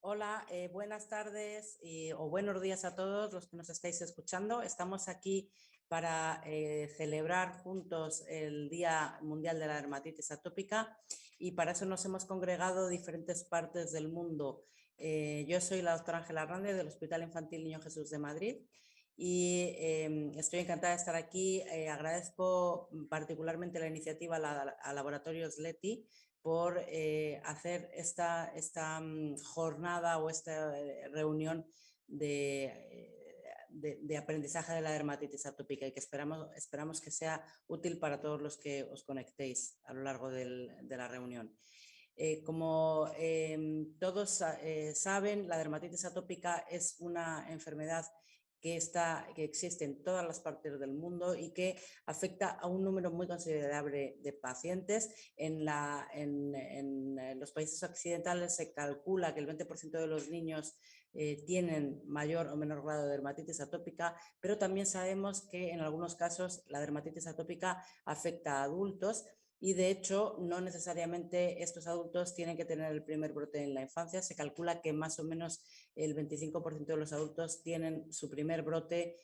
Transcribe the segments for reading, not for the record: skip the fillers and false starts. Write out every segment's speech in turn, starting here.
Hola, buenas tardes o buenos días a todos los que nos estáis escuchando. Estamos aquí para celebrar juntos el Día Mundial de la Dermatitis Atópica y para eso nos hemos congregado diferentes partes del mundo. Yo soy la doctora Ángela Hernández del Hospital Infantil Niño Jesús de Madrid y estoy encantada de estar aquí. Agradezco particularmente la iniciativa a Laboratorios Leti por hacer esta jornada o esta reunión de aprendizaje de la dermatitis atópica y que esperamos que sea útil para todos los que os conectéis a lo largo de la reunión. Como todos saben, la dermatitis atópica es una enfermedad que existe en todas las partes del mundo y que afecta a un número muy considerable de pacientes. En los países occidentales se calcula que el 20% de los niños tienen mayor o menor grado de dermatitis atópica, pero también sabemos que en algunos casos la dermatitis atópica afecta a adultos. Y de hecho, no necesariamente estos adultos tienen que tener el primer brote en la infancia. Se calcula que más o menos el 25% de los adultos tienen su primer brote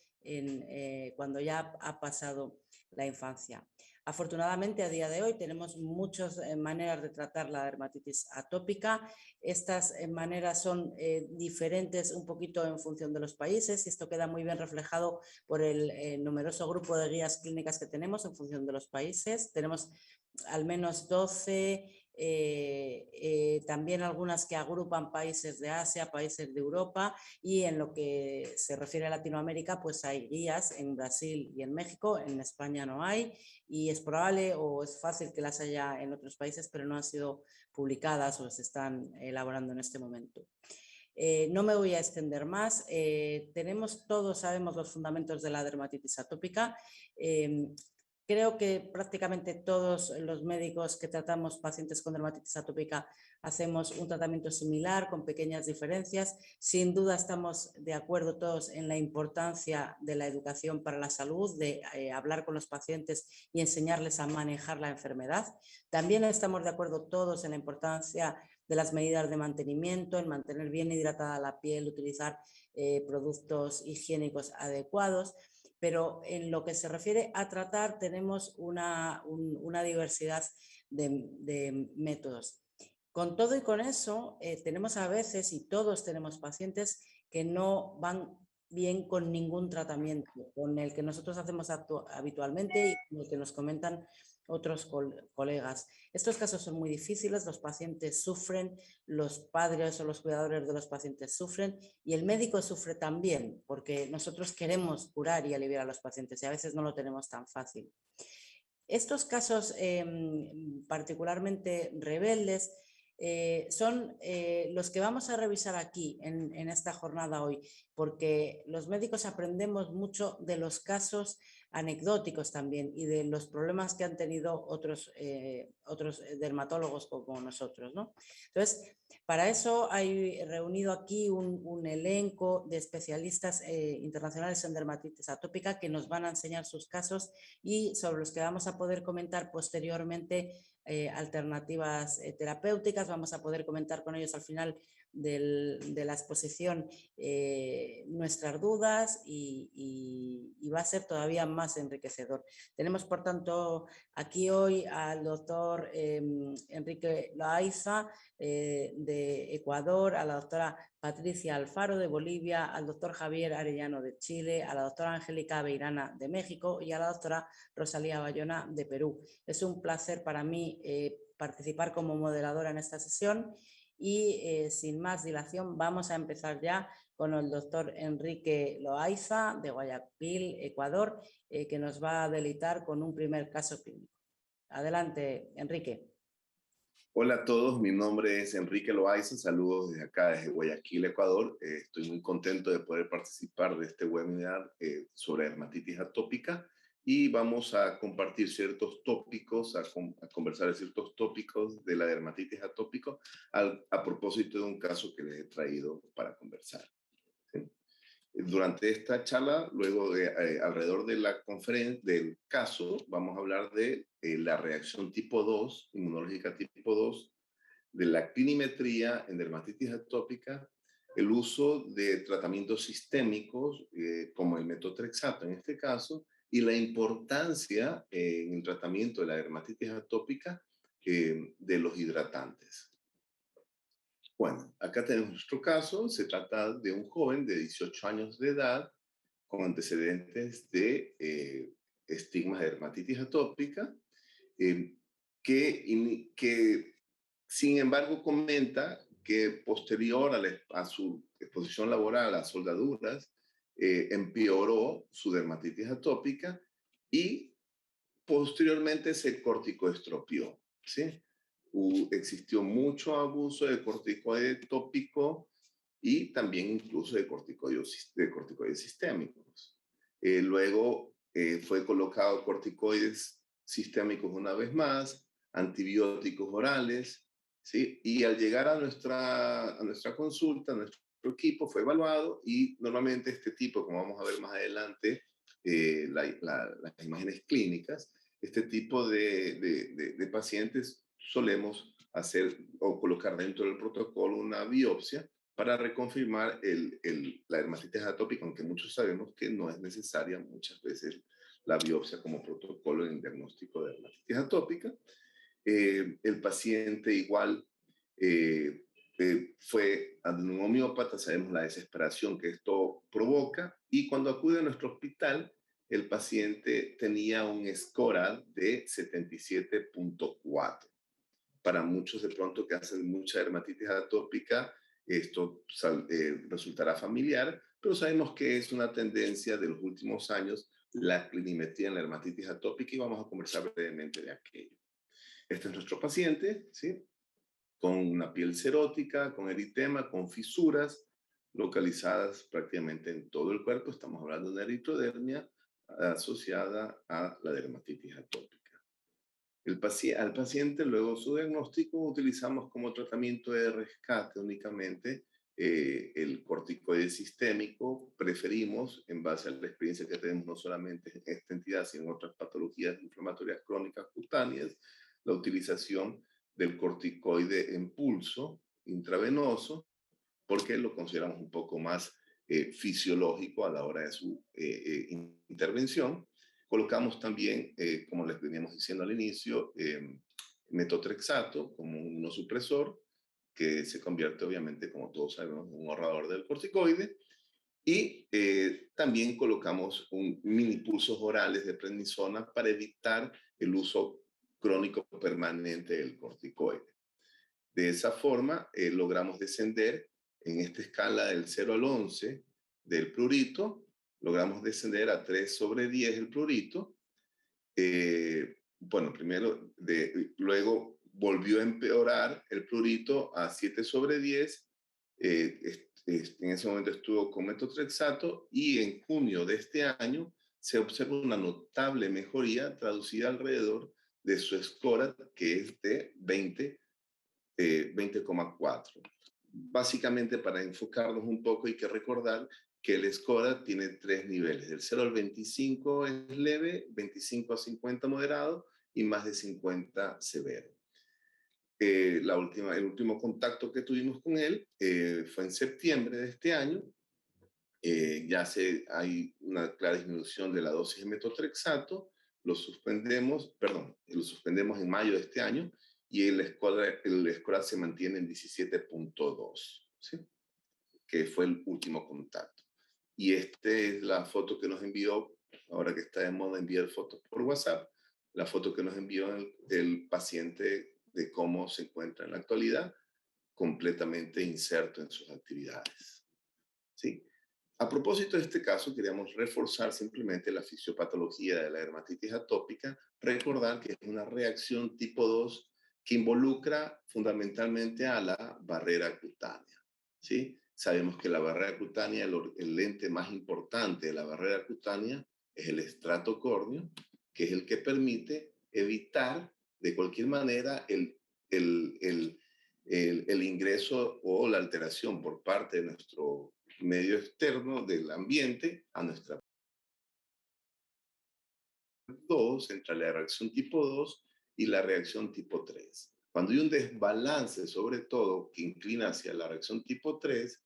cuando ya ha pasado la infancia. Afortunadamente, a día de hoy tenemos muchas maneras de tratar la dermatitis atópica. Estas maneras son diferentes un poquito en función de los países y esto queda muy bien reflejado por el numeroso grupo de guías clínicas que tenemos en función de los países. Tenemos al menos 12, también algunas que agrupan países de Asia, países de Europa, y en lo que se refiere a Latinoamérica, pues hay guías en Brasil y en México, en España no hay, y es probable o es fácil que las haya en otros países, pero no han sido publicadas o se están elaborando en este momento. No me voy a extender más. Todos sabemos los fundamentos de la dermatitis atópica. Creo que prácticamente todos los médicos que tratamos pacientes con dermatitis atópica hacemos un tratamiento similar con pequeñas diferencias. Sin duda estamos de acuerdo todos en la importancia de la educación para la salud, de hablar con los pacientes y enseñarles a manejar la enfermedad. También estamos de acuerdo todos en la importancia de las medidas de mantenimiento, en mantener bien hidratada la piel, utilizar productos higiénicos adecuados. Pero en lo que se refiere a tratar tenemos una diversidad de métodos. Con todo y con eso, tenemos a veces, y todos tenemos pacientes que no van bien con ningún tratamiento, con el que nosotros hacemos habitualmente y con el que nos comentan otros colegas. Estos casos son muy difíciles, los pacientes sufren, los padres o los cuidadores de los pacientes sufren y el médico sufre también, porque nosotros queremos curar y aliviar a los pacientes y a veces no lo tenemos tan fácil. Estos casos particularmente rebeldes son los que vamos a revisar aquí en esta jornada hoy, porque los médicos aprendemos mucho de los casos anecdóticos también y de los problemas que han tenido otros dermatólogos como nosotros, ¿no? Entonces, para eso hay reunido aquí un elenco de especialistas internacionales en dermatitis atópica que nos van a enseñar sus casos y sobre los que vamos a poder comentar posteriormente alternativas terapéuticas. Vamos a poder comentar con ellos al final de la exposición nuestras dudas y va a ser todavía más enriquecedor. Tenemos, por tanto, aquí hoy al doctor Enrique Loaiza de Ecuador, a la doctora Patricia Alfaro de Bolivia, al doctor Javier Arellano de Chile, a la doctora Angélica Beirana de México y a la doctora Rosalía Bayona de Perú. Es un placer para mí participar como moderadora en esta sesión y sin más dilación vamos a empezar ya con el doctor Enrique Loaiza de Guayaquil, Ecuador, que nos va a deleitar con un primer caso clínico. Adelante, Enrique. Hola a todos, mi nombre es Enrique Loaiza, saludos desde acá, desde Guayaquil, Ecuador. Estoy muy contento de poder participar de este webinar sobre dermatitis atópica y vamos a compartir ciertos tópicos, a conversar de ciertos tópicos de la dermatitis atópica a propósito de un caso que les he traído para conversar. ¿Sí? Durante esta charla, luego alrededor de la conferencia, del caso, vamos a hablar de la reacción tipo 2, inmunológica tipo 2, de la clinimetría en dermatitis atópica, el uso de tratamientos sistémicos, como el metotrexato en este caso, y la importancia en el tratamiento de la dermatitis atópica de los hidratantes. Bueno, acá tenemos nuestro caso. Se trata de un joven de 18 años de edad con antecedentes de estigmas de dermatitis atópica, eh, que sin embargo comenta que posterior a su exposición laboral a soldaduras, empeoró su dermatitis atópica y posteriormente se corticoestropió, ¿sí? Existió mucho abuso de corticoide tópico y también incluso de corticoides sistémicos. Luego fue colocado corticoides sistémicos una vez más, antibióticos orales, ¿sí? Y al llegar a nuestra consulta, nuestro equipo fue evaluado y normalmente este tipo, como vamos a ver más adelante, las imágenes clínicas, este tipo de pacientes solemos hacer o colocar dentro del protocolo una biopsia para reconfirmar la dermatitis atópica, aunque muchos sabemos que no es necesaria muchas veces la biopsia como protocolo en diagnóstico de dermatitis atópica. El paciente igual fue a un homeópata, sabemos la desesperación que esto provoca, y cuando acude a nuestro hospital, el paciente tenía un SCORAD de 77.4. Para muchos de pronto que hacen mucha dermatitis atópica, esto resultará familiar, pero sabemos que es una tendencia de los últimos años la clinimetría en la dermatitis atópica y vamos a conversar brevemente de aquello. Este es nuestro paciente, ¿sí? Con una piel serótica, con eritema, con fisuras localizadas prácticamente en todo el cuerpo. Estamos hablando de una eritrodermia asociada a la dermatitis atópica. Al paciente, luego su diagnóstico, utilizamos como tratamiento de rescate únicamente el corticoide sistémico. Preferimos, en base a la experiencia que tenemos no solamente en esta entidad, sino en otras patologías inflamatorias crónicas cutáneas, la utilización del corticoide en pulso intravenoso, porque lo consideramos un poco más fisiológico a la hora de su intervención. Colocamos también, como les veníamos diciendo al inicio, metotrexato como un inmunosupresor, que se convierte obviamente, como todos sabemos, en un ahorrador del corticoide. Y también colocamos mini pulsos orales de prednisona para evitar el uso crónico permanente del corticoide. De esa forma, logramos descender en esta escala del 0 al 11 del prurito, logramos descender a 3 sobre 10 el prurito. Bueno, luego volvió a empeorar el prurito a 7 sobre 10. En ese momento estuvo con metotrexato y en junio de este año se observa una notable mejoría traducida alrededor de su SCORAD, que es de 20,4. Básicamente, para enfocarnos un poco, hay que recordar que el SCORAD tiene 3 niveles. Del 0 al 25 es leve, 25 a 50 moderado y más de 50 severo. El último contacto que tuvimos con él fue en septiembre de este año. Hay una clara disminución de la dosis de metotrexato. Lo suspendemos en mayo de este año y el SCORAD se mantiene en 17.2, ¿sí? Que fue el último contacto. Y esta es la foto que nos envió, ahora que está de moda enviar fotos por WhatsApp, la foto que nos envió el paciente de cómo se encuentra en la actualidad, completamente inserto en sus actividades. ¿Sí? A propósito de este caso, queríamos reforzar simplemente la fisiopatología de la dermatitis atópica, recordar que es una reacción tipo 2 que involucra fundamentalmente a la barrera cutánea, ¿sí? Sabemos que la barrera cutánea, el lente más importante de la barrera cutánea es el estrato córneo, que es el que permite evitar de cualquier manera el ingreso o la alteración por parte de nuestro medio externo del ambiente a nuestra 2, entre la reacción tipo 2 y la reacción tipo 3. Cuando hay un desbalance, sobre todo, que inclina hacia la reacción tipo 3,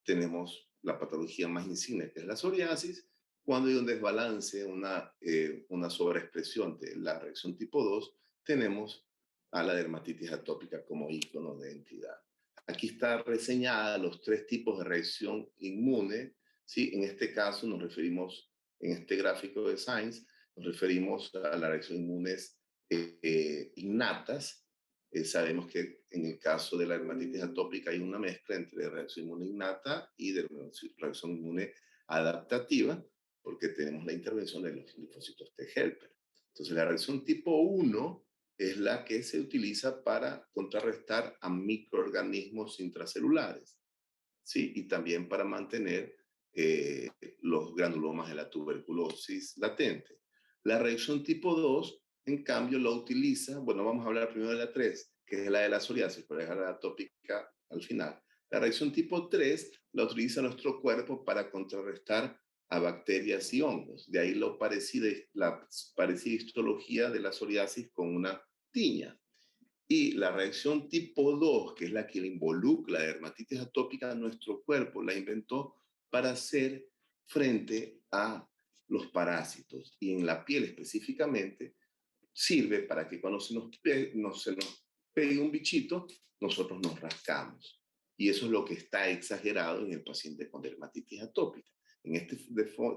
tenemos la patología más insigne, que es la psoriasis. Cuando hay un desbalance, una sobreexpresión de la reacción tipo 2, tenemos a la dermatitis atópica como ícono de entidad. Aquí está reseñada los tres tipos de reacción inmune, ¿sí? En este caso nos referimos, en este gráfico de Science, nos referimos a las reacciones inmunes innatas. Sabemos que en el caso de la dermatitis atópica hay una mezcla entre reacción inmune innata y de reacción inmune adaptativa, porque tenemos la intervención de los linfocitos T helper. Entonces, la reacción tipo 1 es la que se utiliza para contrarrestar a microorganismos intracelulares, ¿sí? Y también para mantener eh, los granulomas de la tuberculosis latente. La reacción tipo 2, en cambio, lo utiliza, bueno, vamos a hablar primero de la 3, que es la de la psoriasis, pero dejar la atópica al final. La reacción tipo 3 la utiliza nuestro cuerpo para contrarrestar a bacterias y hongos. De ahí la parecida histología de la psoriasis con una tiña. Y la reacción tipo 2, que es la que involucra la dermatitis atópica, nuestro cuerpo la inventó para hacer frente a los parásitos. Y en la piel específicamente sirve para que cuando se nos pegue un bichito, nosotros nos rascamos. Y eso es lo que está exagerado en el paciente con dermatitis atópica. En este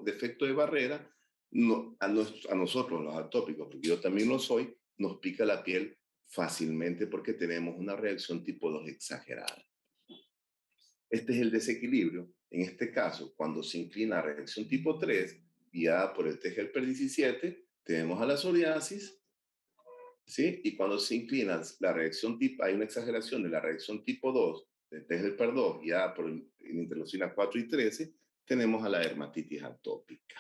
defecto de barrera, a nosotros los atópicos, porque yo también lo soy, nos pica la piel fácilmente porque tenemos una reacción tipo 2 exagerada. Este es el desequilibrio. En este caso, cuando se inclina a reacción tipo 3, guiada por el T-helper 17, tenemos a la psoriasis, ¿sí? Y cuando se inclina la reacción tipo, hay una exageración de la reacción tipo 2, de T-helper 2, guiada por el interleucina 4 y 13, tenemos a la dermatitis atópica.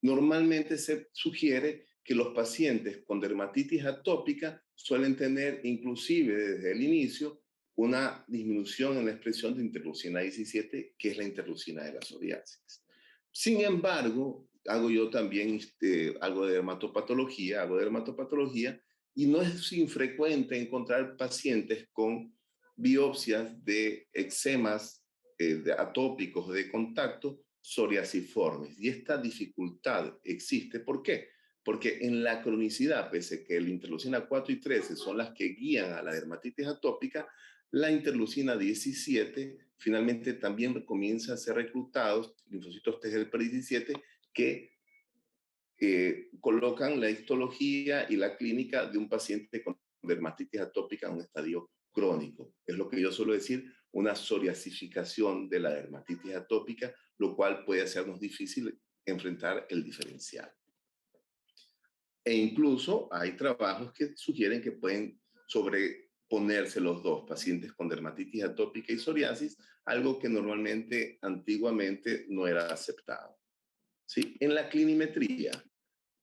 Normalmente se sugiere que los pacientes con dermatitis atópica suelen tener, inclusive desde el inicio, una disminución en la expresión de interleucina 17, que es la interleucina de la psoriasis. Sin embargo, hago yo también algo de dermatopatología, y no es infrecuente encontrar pacientes con biopsias de eczemas atópicos de contacto psoriasiformes. Y esta dificultad existe. ¿Por qué? Porque en la cronicidad, pese a que la interleucina 4 y 13 son las que guían a la dermatitis atópica, la interleucina 17 finalmente también comienza a ser reclutados linfocitos T helper 17 que colocan la histología y la clínica de un paciente con dermatitis atópica en un estadio crónico. Es lo que yo suelo decir, una psoriasificación de la dermatitis atópica, lo cual puede hacernos difícil enfrentar el diferencial. E incluso hay trabajos que sugieren que pueden sobreponerse los dos, pacientes con dermatitis atópica y psoriasis, algo que normalmente, antiguamente, no era aceptado. ¿Sí? En la clinimetría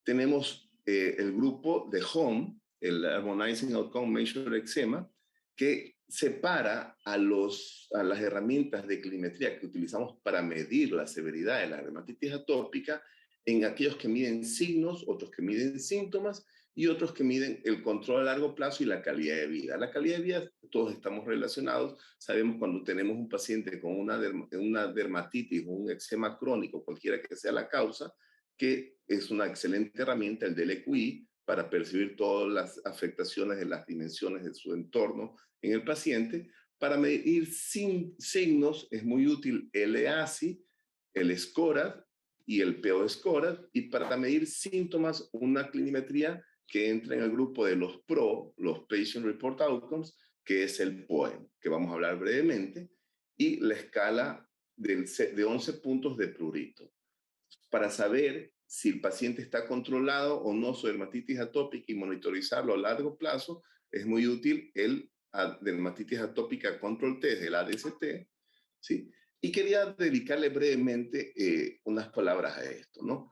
tenemos el grupo de HOME, el Harmonizing Outcome Measure Eczema, que separa a las herramientas de clinimetría que utilizamos para medir la severidad de la dermatitis atópica en aquellos que miden signos, otros que miden síntomas y otros que miden el control a largo plazo y la calidad de vida. La calidad de vida, todos estamos relacionados. Sabemos cuando tenemos un paciente con una dermatitis o un eczema crónico, cualquiera que sea la causa, que es una excelente herramienta el DLQI para percibir todas las afectaciones de las dimensiones de su entorno en el paciente. Para medir signos es muy útil el EASI, el SCORAD y el PO-SCORAD, y para medir síntomas una clinimetría que entra en el grupo de los PRO, los Patient Report Outcomes, que es el POEM, que vamos a hablar brevemente, y la escala de 11 puntos de prurito. Para saber si el paciente está controlado o no su dermatitis atópica y monitorizarlo a largo plazo, es muy útil el dermatitis atópica control test, el ADST, ¿sí? Y quería dedicarle brevemente unas palabras a esto, ¿no?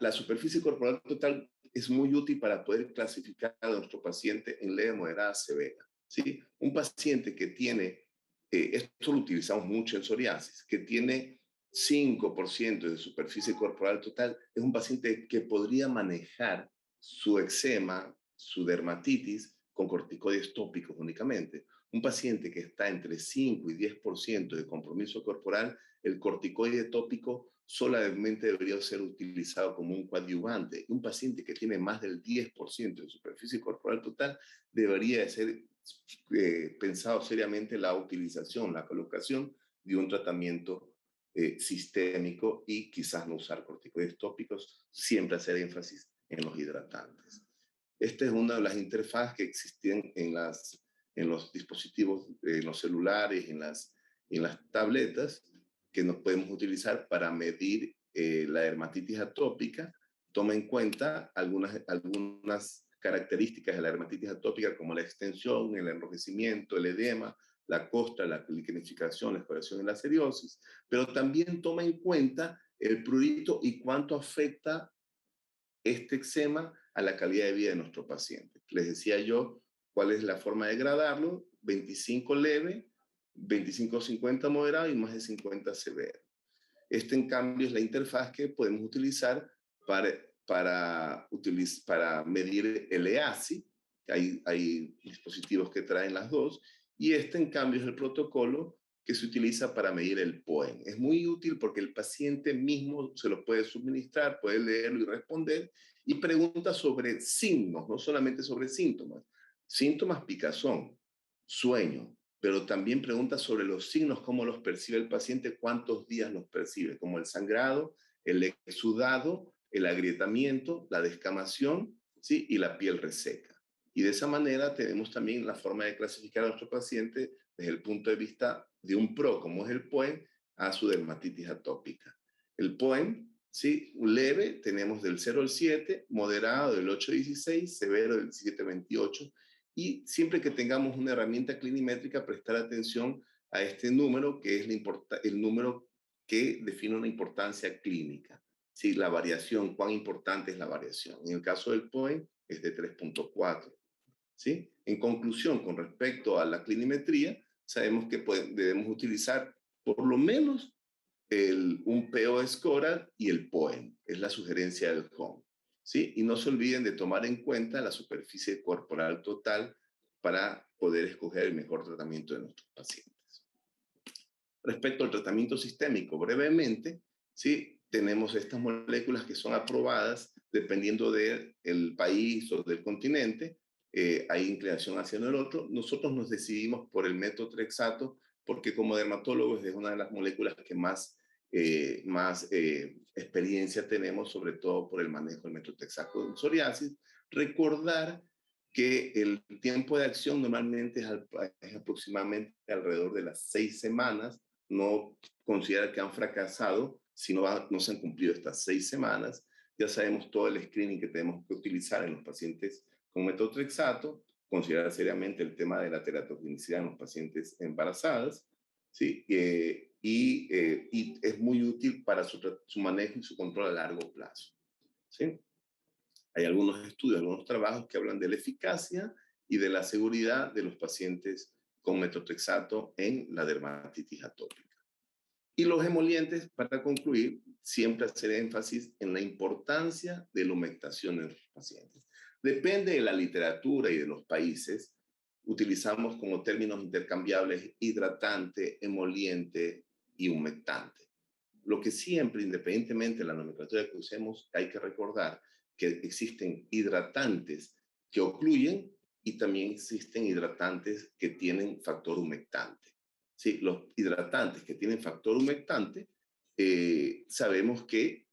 La superficie corporal total es muy útil para poder clasificar a nuestro paciente en leve, moderada, severa, ¿sí? Un paciente que tiene, esto lo utilizamos mucho en psoriasis, que tiene 5% de superficie corporal total, es un paciente que podría manejar su eczema, su dermatitis, con corticoides tópicos únicamente. Un paciente que está entre 5 y 10% de compromiso corporal, el corticoide tópico solamente debería ser utilizado como un coadyuvante. Un paciente que tiene más del 10% de superficie corporal total debería de ser pensado seriamente la utilización, la colocación de un tratamiento sistémico y quizás no usar corticoides tópicos, siempre hacer énfasis en los hidratantes. Esta es una de las interfaces que existen en los dispositivos, en los celulares, en las tabletas, que nos podemos utilizar para medir la dermatitis atópica. Toma en cuenta algunas características de la dermatitis atópica, como la extensión, el enrojecimiento, el edema, la costra, la liquenificación, la escoriación y la seriosis, pero también toma en cuenta el prurito y cuánto afecta este eczema a la calidad de vida de nuestro paciente. Les decía yo cuál es la forma de gradarlo: 25 leve, 25-50 moderado y más de 50 severo. Este, en cambio, es la interfaz que podemos utilizar para medir el EASI. Hay dispositivos que traen las dos, y este, en cambio, es el protocolo que se utiliza para medir el POEM. Es muy útil porque el paciente mismo se lo puede suministrar, puede leerlo y responder, y pregunta sobre signos, no solamente sobre síntomas. Síntomas: picazón, sueño, pero también pregunta sobre los signos, cómo los percibe el paciente, cuántos días los percibe, como el sangrado, el exudado, el agrietamiento, la descamación, ¿sí? Y la piel reseca. Y de esa manera tenemos también la forma de clasificar a nuestro paciente desde el punto de vista de un PRO, como es el POEM, a su dermatitis atópica. El POEM, ¿sí? Leve tenemos del 0 al 7, moderado del 8 al 16, severo del 17 al 28, y siempre que tengamos una herramienta clinimétrica, prestar atención a este número, que es el número que define una importancia clínica. ¿Sí? La variación, cuán importante es la variación. En el caso del POEM es de 3.4. ¿Sí? En conclusión, con respecto a la clinimetría, sabemos que debemos utilizar por lo menos un PO score y el POEM. Es la sugerencia del HOME. ¿Sí? Y no se olviden de tomar en cuenta la superficie corporal total para poder escoger el mejor tratamiento de nuestros pacientes. Respecto al tratamiento sistémico, brevemente, ¿sí? Tenemos estas moléculas que son aprobadas dependiendo del país o del continente. Hay inclinación hacia el otro. Nosotros nos decidimos por el metotrexato porque, como dermatólogos, es una de las moléculas que más experiencia tenemos, sobre todo por el manejo del metotrexato en psoriasis. Recordar que el tiempo de acción normalmente es aproximadamente alrededor de las 6 semanas. No considera que han fracasado si no se han cumplido estas 6 semanas. Ya sabemos todo el screening que tenemos que utilizar en los pacientes con metotrexato, considerar seriamente el tema de la teratogenicidad en los pacientes embarazadas, ¿sí? Y es muy útil para su manejo y su control a largo plazo, ¿sí? Hay algunos estudios, algunos trabajos que hablan de la eficacia y de la seguridad de los pacientes con metotrexato en la dermatitis atópica. Y los emolientes, para concluir, siempre hacer énfasis en la importancia de la humectación en los pacientes. Depende de la literatura y de los países, utilizamos como términos intercambiables hidratante, emoliente y humectante. Lo que siempre, independientemente de la nomenclatura que usemos, hay que recordar que existen hidratantes que ocluyen y también existen hidratantes que tienen factor humectante. Sí, los hidratantes que tienen factor humectante, sabemos que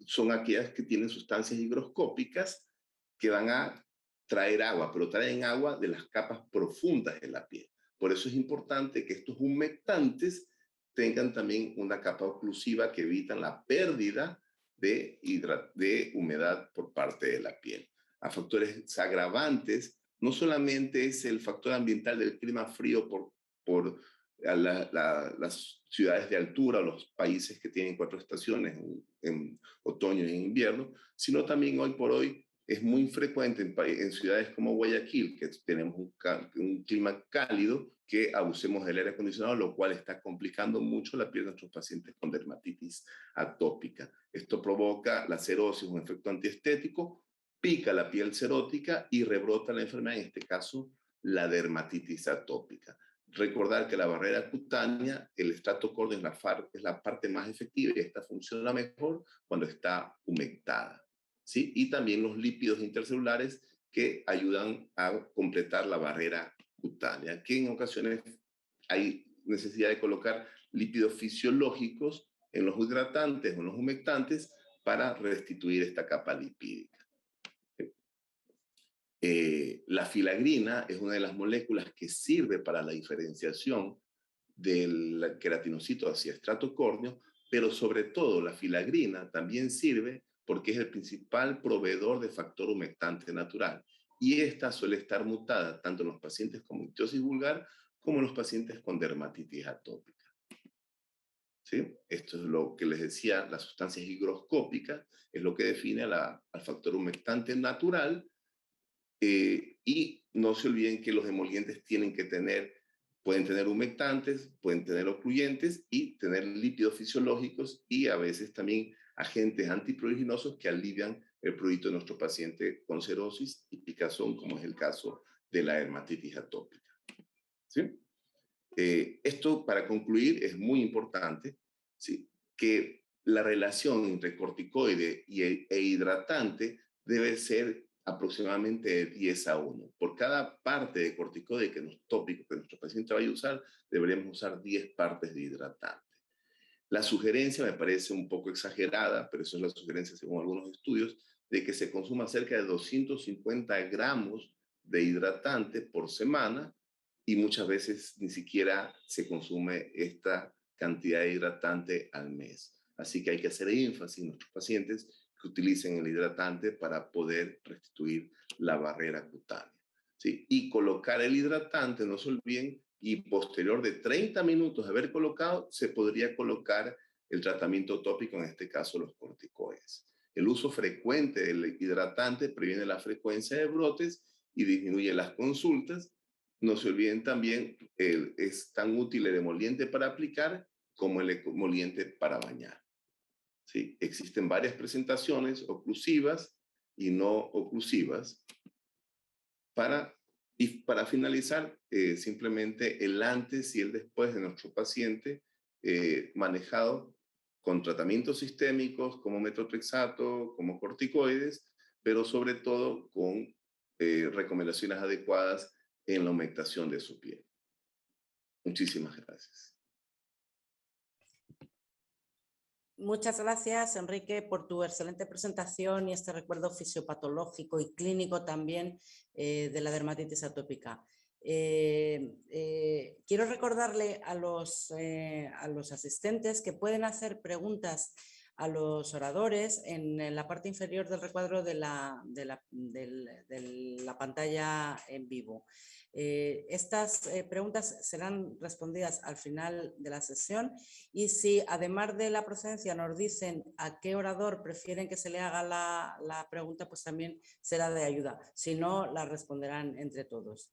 son aquellas que tienen sustancias higroscópicas que van a traer agua, pero traen agua de las capas profundas de la piel. Por eso es importante que estos humectantes tengan también una capa oclusiva que evitan la pérdida de humedad por parte de la piel. A factores agravantes, no solamente es el factor ambiental del clima frío por las ciudades de altura o los países que tienen 4 estaciones en otoño y en invierno, sino también hoy por hoy es muy frecuente en ciudades como Guayaquil, que tenemos un clima cálido, que abusemos del aire acondicionado, lo cual está complicando mucho la piel de nuestros pacientes con dermatitis atópica. Esto provoca la cerosis, un efecto antiestético, pica la piel serótica y rebrota la enfermedad, en este caso la dermatitis atópica. Recordar que la barrera cutánea, el estrato córneo es la parte más efectiva y esta funciona mejor cuando está humectada, ¿sí? Y también los lípidos intercelulares que ayudan a completar la barrera cutánea, que en ocasiones hay necesidad de colocar lípidos fisiológicos en los hidratantes o en los humectantes para restituir esta capa lipídica. La filagrina es una de las moléculas que sirve para la diferenciación del queratinocito hacia estrato córneo, pero sobre todo la filagrina también sirve porque es el principal proveedor de factor humectante natural. Y esta suele estar mutada tanto en los pacientes con ictiosis vulgar como en los pacientes con dermatitis atópica. ¿Sí? Esto es lo que les decía, las sustancias higroscópicas es lo que define al factor humectante natural. Y no se olviden que los emolientes pueden tener humectantes, pueden tener ocluyentes y tener lípidos fisiológicos y a veces también agentes antipruriginosos que alivian el prurito de nuestro paciente con cirrosis y picazón, como es el caso de la dermatitis atópica. ¿Sí? Esto, para concluir, es muy importante, ¿sí? Que la relación entre corticoide e hidratante debe ser aproximadamente de 10:1. Por cada parte de corticoide tópico que nuestro paciente vaya a usar, deberíamos usar 10 partes de hidratante. La sugerencia me parece un poco exagerada, pero eso es la sugerencia según algunos estudios, de que se consuma cerca de 250 gramos de hidratante por semana y muchas veces ni siquiera se consume esta cantidad de hidratante al mes. Así que hay que hacer énfasis en nuestros pacientes que utilicen el hidratante para poder restituir la barrera cutánea. ¿Sí? Y colocar el hidratante, no se olviden, y posterior de 30 minutos de haber colocado, se podría colocar el tratamiento tópico, en este caso los corticoides. El uso frecuente del hidratante previene la frecuencia de brotes y disminuye las consultas. No se olviden también, es tan útil el emoliente para aplicar como el emoliente para bañar. ¿Sí? Existen varias presentaciones oclusivas y no oclusivas. Para finalizar, simplemente el antes y el después de nuestro paciente manejado con tratamientos sistémicos como metotrexato, como corticoides, pero sobre todo con recomendaciones adecuadas en la humectación de su piel. Muchísimas gracias. Muchas gracias, Enrique, por tu excelente presentación y este recuerdo fisiopatológico y clínico también de la dermatitis atópica. Quiero recordarle a los asistentes que pueden hacer preguntas a los oradores en la parte inferior del recuadro de la pantalla en vivo. Estas preguntas serán respondidas al final de la sesión y si además de la procedencia nos dicen a qué orador prefieren que se le haga la pregunta, pues también será de ayuda. Si no, la responderán entre todos.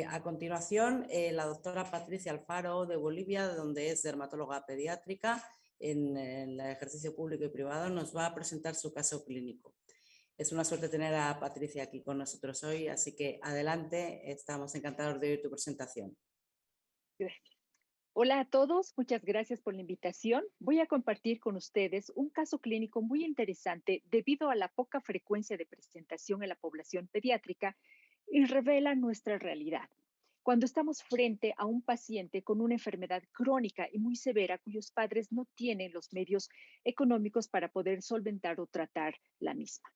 A continuación, la doctora Patricia Alfaro de Bolivia, donde es dermatóloga pediátrica en el ejercicio público y privado, nos va a presentar su caso clínico. Es una suerte tener a Patricia aquí con nosotros hoy, así que adelante, estamos encantados de oír tu presentación. Gracias. Hola a todos, muchas gracias por la invitación. Voy a compartir con ustedes un caso clínico muy interesante debido a la poca frecuencia de presentación en la población pediátrica y revela nuestra realidad. Cuando estamos frente a un paciente con una enfermedad crónica y muy severa cuyos padres no tienen los medios económicos para poder solventar o tratar la misma.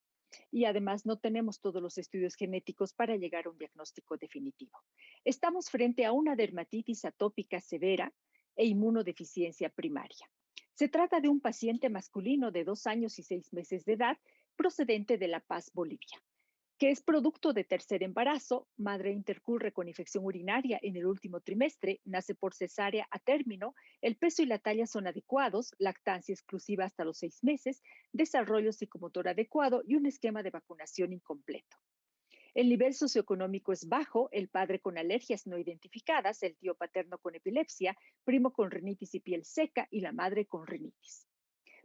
Y además no tenemos todos los estudios genéticos para llegar a un diagnóstico definitivo. Estamos frente a una dermatitis atópica severa e inmunodeficiencia primaria. Se trata de un paciente masculino de 2 años y 6 meses de edad procedente de La Paz, Bolivia, que es producto de tercer embarazo, madre intercurre con infección urinaria en el último trimestre, nace por cesárea a término, el peso y la talla son adecuados, lactancia exclusiva hasta los 6 meses, desarrollo psicomotor adecuado y un esquema de vacunación incompleto. El nivel socioeconómico es bajo, el padre con alergias no identificadas, el tío paterno con epilepsia, primo con rinitis y piel seca y la madre con rinitis.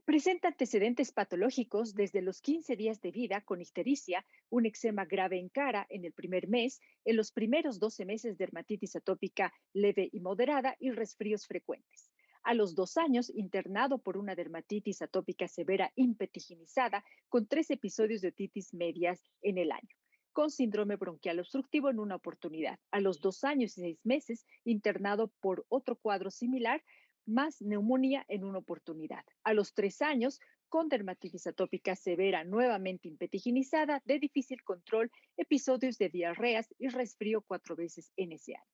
Presenta antecedentes patológicos desde los 15 días de vida con ictericia, un eczema grave en cara en el primer mes, en los primeros 12 meses dermatitis atópica leve y moderada y resfríos frecuentes. A los 2 años, internado por una dermatitis atópica severa impetiginizada con 3 episodios de otitis medias en el año, con síndrome bronquial obstructivo en una oportunidad. A los 2 años y 6 meses, internado por otro cuadro similar, más neumonía en una oportunidad. A los 3 años, con dermatitis atópica severa nuevamente impetiginizada, de difícil control, episodios de diarreas y resfrío 4 veces en ese año.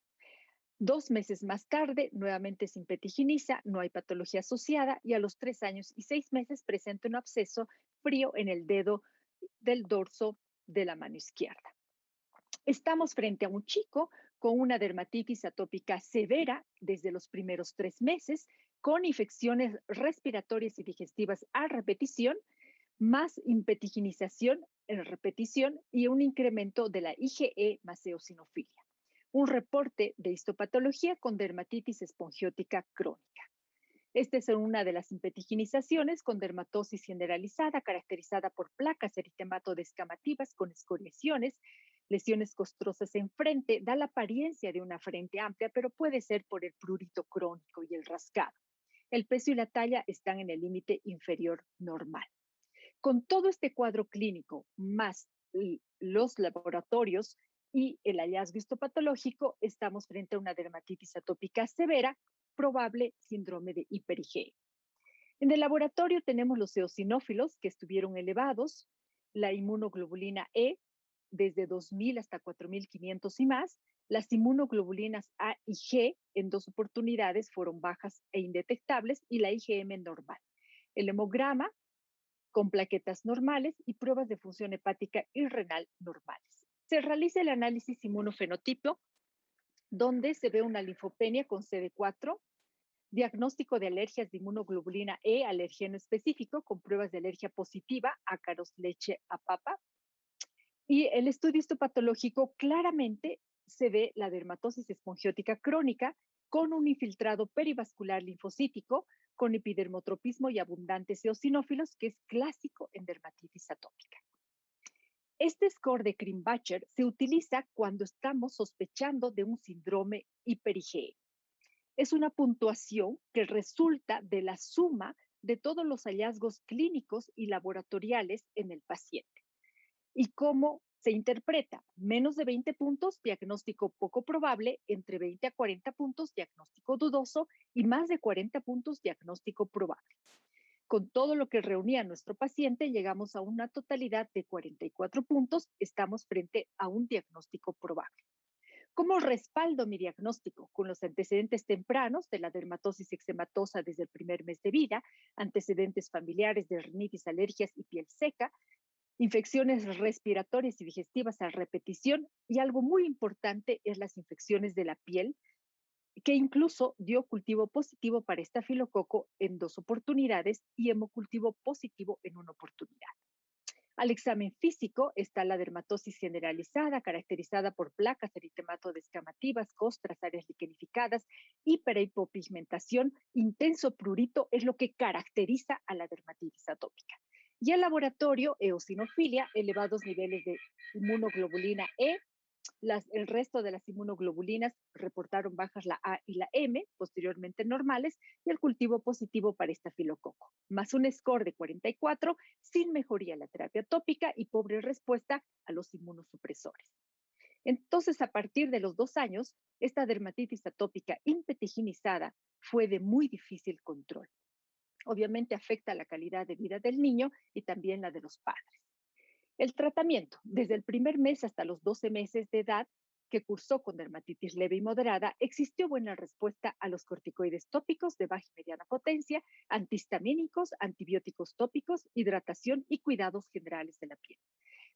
2 meses más tarde, nuevamente se impetigiza, no hay patología asociada y a los 3 años y 6 meses presenta un absceso frío en el dedo del dorso de la mano izquierda. Estamos frente a un chico con una dermatitis atópica severa desde los primeros 3 meses, con infecciones respiratorias y digestivas a repetición, más impetiginización en repetición y un incremento de la IgE más eosinofilia. Un reporte de histopatología con dermatitis espongiótica crónica. Esta es una de las impetiginizaciones con dermatosis generalizada caracterizada por placas eritemato-descamativas con escoriaciones, lesiones costrosas en frente, da la apariencia de una frente amplia, pero puede ser por el prurito crónico y el rascado. El peso y la talla están en el límite inferior normal. Con todo este cuadro clínico, más los laboratorios y el hallazgo histopatológico, estamos frente a una dermatitis atópica severa, probable síndrome de hiper-IgE. En el laboratorio tenemos los eosinófilos que estuvieron elevados, la inmunoglobulina E desde 2000 hasta 4500 y más, las inmunoglobulinas A y G en 2 oportunidades fueron bajas e indetectables y la IgM normal. El hemograma con plaquetas normales y pruebas de función hepática y renal normales. Se realiza el análisis inmunofenotipo, donde se ve una linfopenia con CD4, diagnóstico de alergias de inmunoglobulina E, alergeno específico, con pruebas de alergia positiva, ácaros, leche, a papa. Y el estudio histopatológico claramente se ve la dermatosis espongiótica crónica con un infiltrado perivascular linfocítico, con epidermotropismo y abundantes eosinófilos, que es clásico en dermatitis atópica. Este score de Krumbacher se utiliza cuando estamos sospechando de un síndrome hiper-IgE. Es una puntuación que resulta de la suma de todos los hallazgos clínicos y laboratoriales en el paciente. ¿Y cómo se interpreta? Menos de 20 puntos, diagnóstico poco probable; entre 20 a 40 puntos, diagnóstico dudoso; y más de 40 puntos, diagnóstico probable. Con todo lo que reunía nuestro paciente, llegamos a una totalidad de 44 puntos. Estamos frente a un diagnóstico probable. ¿Cómo respaldo mi diagnóstico? Con los antecedentes tempranos de la dermatosis eczematosa desde el primer mes de vida, antecedentes familiares de rinitis, alergias y piel seca, infecciones respiratorias y digestivas a repetición, y algo muy importante es las infecciones de la piel, que incluso dio cultivo positivo para estafilococo en 2 oportunidades y hemocultivo positivo en 1 oportunidad. Al examen físico está la dermatosis generalizada, caracterizada por placas eritemato-descamativas, costras, áreas liquenificadas, hiperhipopigmentación, intenso prurito es lo que caracteriza a la dermatitis atópica. Y el laboratorio, eosinofilia, elevados niveles de inmunoglobulina E. El resto de las inmunoglobulinas reportaron bajas la A y la M, posteriormente normales, y el cultivo positivo para estafilococo, más un score de 44, sin mejoría en la terapia tópica y pobre respuesta a los inmunosupresores. Entonces, a partir de los 2 años, esta dermatitis atópica impetiginizada fue de muy difícil control. Obviamente afecta la calidad de vida del niño y también la de los padres. El tratamiento, desde el primer mes hasta los 12 meses de edad, que cursó con dermatitis leve y moderada, existió buena respuesta a los corticoides tópicos de baja y mediana potencia, antihistamínicos, antibióticos tópicos, hidratación y cuidados generales de la piel.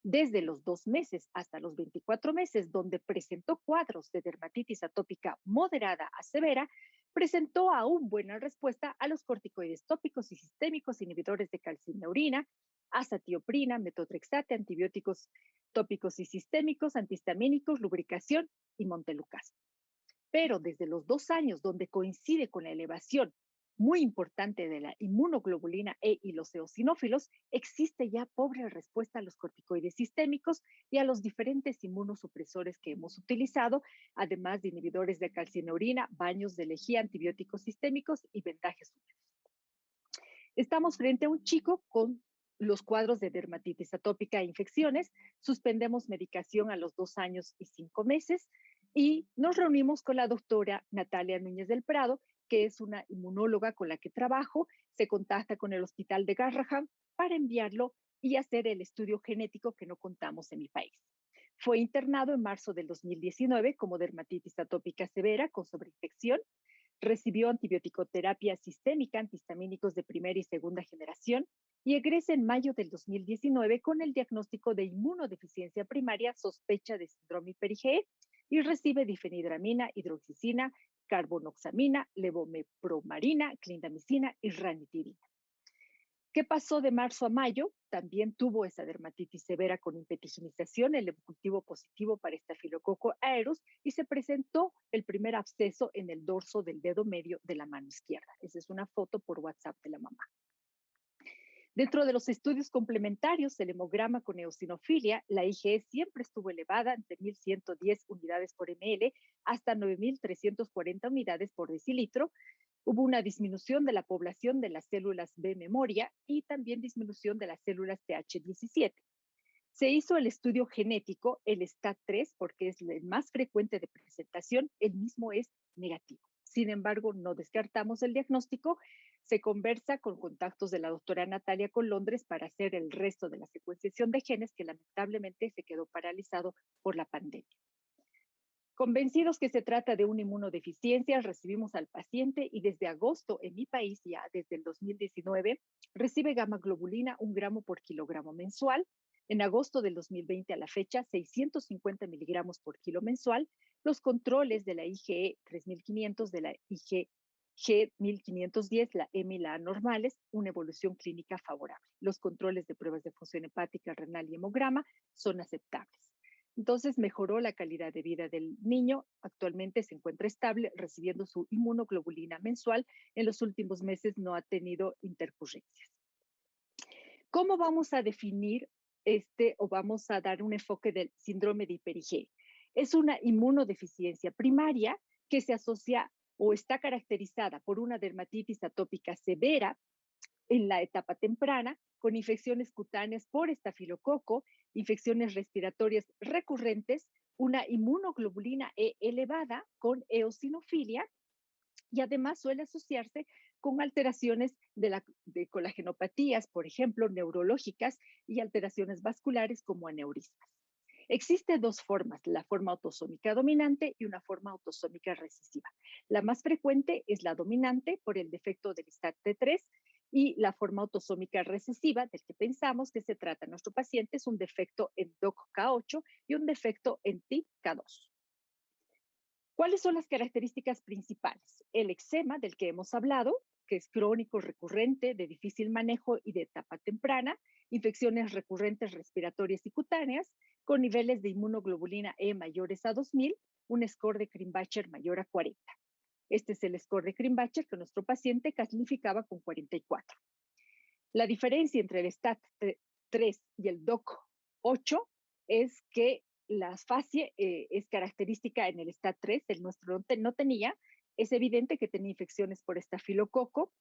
Desde los 2 meses hasta los 24 meses, donde presentó cuadros de dermatitis atópica moderada a severa, presentó aún buena respuesta a los corticoides tópicos y sistémicos, inhibidores de calcineurina, azatioprina, metotrexate, antibióticos tópicos y sistémicos, antihistamínicos, lubricación y montelukast. Pero desde los 2 años, donde coincide con la elevación muy importante de la inmunoglobulina E y los eosinófilos, existe ya pobre respuesta a los corticoides sistémicos y a los diferentes inmunosupresores que hemos utilizado, además de inhibidores de calcineurina, baños de lejía, antibióticos sistémicos y vendajes húmedos. Estamos frente a un chico con los cuadros de dermatitis atópica e infecciones, suspendemos medicación a los 2 años y 5 meses y nos reunimos con la doctora Natalia Núñez del Prado, que es una inmunóloga con la que trabajo, se contacta con el hospital de Garrahan para enviarlo y hacer el estudio genético que no contamos en mi país. Fue internado en marzo del 2019 como dermatitis atópica severa con sobreinfección. Recibió antibiótico-terapia sistémica, antihistamínicos de primera y segunda generación y egresa en mayo del 2019 con el diagnóstico de inmunodeficiencia primaria, sospecha de síndrome IgE y recibe difenhidramina, hidroxicina, carbonoxamina, levomepromarina, clindamicina y ranitidina. ¿Qué pasó de marzo a mayo? También tuvo esa dermatitis severa con impetigenización, el cultivo positivo para Staphylococcus aureus y se presentó el primer absceso en el dorso del dedo medio de la mano izquierda. Esa es una foto por WhatsApp de la mamá. Dentro de los estudios complementarios, el hemograma con eosinofilia, la IgE siempre estuvo elevada entre 1.110 unidades por ml hasta 9.340 unidades por decilitro. Hubo una disminución de la población de las células B memoria y también disminución de las células TH17. Se hizo el estudio genético, el STAT3, porque es el más frecuente de presentación, el mismo es negativo. Sin embargo, no descartamos el diagnóstico. Se conversa con contactos de la doctora Natalia con Londres para hacer el resto de la secuenciación de genes que lamentablemente se quedó paralizado por la pandemia. Convencidos que se trata de una inmunodeficiencia, recibimos al paciente y desde agosto en mi país, ya desde el 2019, recibe gamma globulina 1 gramo por kilogramo mensual. En agosto del 2020 a la fecha, 650 miligramos por kilo mensual. Los controles de la IgE 3500, de la IgG 1510, la M y la A normales, una evolución clínica favorable. Los controles de pruebas de función hepática, renal y hemograma son aceptables. Entonces mejoró la calidad de vida del niño, actualmente se encuentra estable recibiendo su inmunoglobulina mensual, en los últimos meses no ha tenido intercurrencias. ¿Cómo vamos a definir o vamos a dar un enfoque del síndrome de hiper-IgE? Es una inmunodeficiencia primaria que se asocia o está caracterizada por una dermatitis atópica severa en la etapa temprana, con infecciones cutáneas por estafilococo, infecciones respiratorias recurrentes, una inmunoglobulina E elevada con eosinofilia y además suele asociarse con alteraciones de colagenopatías, por ejemplo, neurológicas y alteraciones vasculares como aneurismas. Existen 2 formas, la forma autosómica dominante y una forma autosómica recesiva. La más frecuente es la dominante por el defecto del STAT3 y la forma autosómica recesiva del que pensamos que se trata en nuestro paciente es un defecto en DOCK8 y un defecto en TIC-K2. ¿Cuáles son las características principales? El eczema del que hemos hablado, que es crónico, recurrente, de difícil manejo y de etapa temprana, infecciones recurrentes respiratorias y cutáneas, con niveles de inmunoglobulina E mayores a 2000, un score de Krumbacher mayor a 40. Este es el score de Krumbacher que nuestro paciente calificaba con 44. La diferencia entre el STAT3 y el DOCK8 es que la asfasia es característica en el STAT3, el nuestro no tenía, es evidente que tenía infecciones por estafilococo.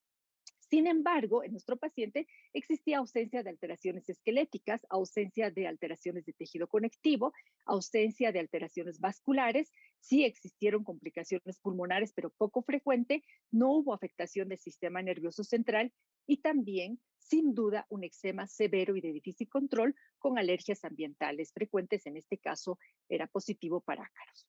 Sin embargo, en nuestro paciente existía ausencia de alteraciones esqueléticas, ausencia de alteraciones de tejido conectivo, ausencia de alteraciones vasculares, sí existieron complicaciones pulmonares, pero poco frecuente, no hubo afectación del sistema nervioso central y también, sin duda, un eczema severo y de difícil control con alergias ambientales frecuentes, en este caso era positivo para ácaros.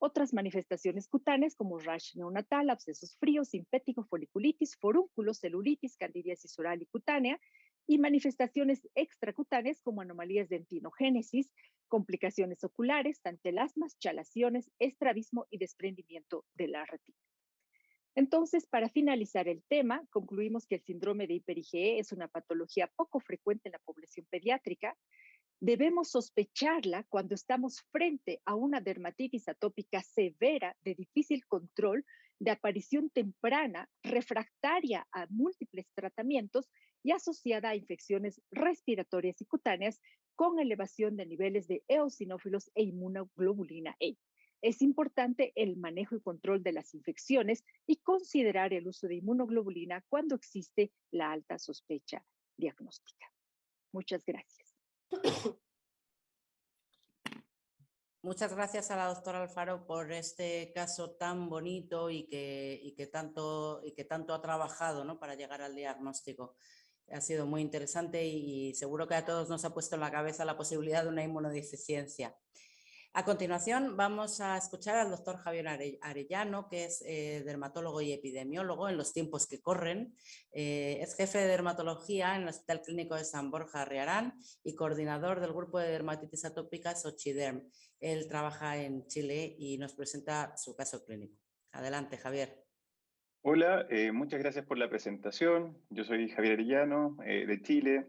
Otras manifestaciones cutáneas como rash neonatal, abscesos fríos, simpético, foliculitis, forúnculos, celulitis, candidiasis oral y cutánea, y manifestaciones extracutáneas como anomalías de dentinogénesis, complicaciones oculares, tantelasmas, chalaciones, estrabismo y desprendimiento de la retina. Entonces, para finalizar el tema, concluimos que el síndrome de hiper-IgE es una patología poco frecuente en la población pediátrica. Debemos sospecharla cuando estamos frente a una dermatitis atópica severa de difícil control, de aparición temprana, refractaria a múltiples tratamientos y asociada a infecciones respiratorias y cutáneas con elevación de niveles de eosinófilos e inmunoglobulina E. Es importante el manejo y control de las infecciones y considerar el uso de inmunoglobulina cuando existe la alta sospecha diagnóstica. Muchas gracias. Muchas gracias a la doctora Alfaro por este caso tan bonito y que tanto ha trabajado, ¿no?, para llegar al diagnóstico. Ha sido muy interesante y seguro que a todos nos ha puesto en la cabeza la posibilidad de una inmunodeficiencia. A continuación vamos a escuchar al doctor Javier Arellano, que es dermatólogo y epidemiólogo en los tiempos que corren. Es jefe de dermatología en el Hospital Clínico de San Borja Riarán y coordinador del grupo de dermatitis atópica Sochiderm. Él trabaja en Chile y nos presenta su caso clínico. Adelante, Javier. Hola, muchas gracias por la presentación. Yo soy Javier Arellano, de Chile,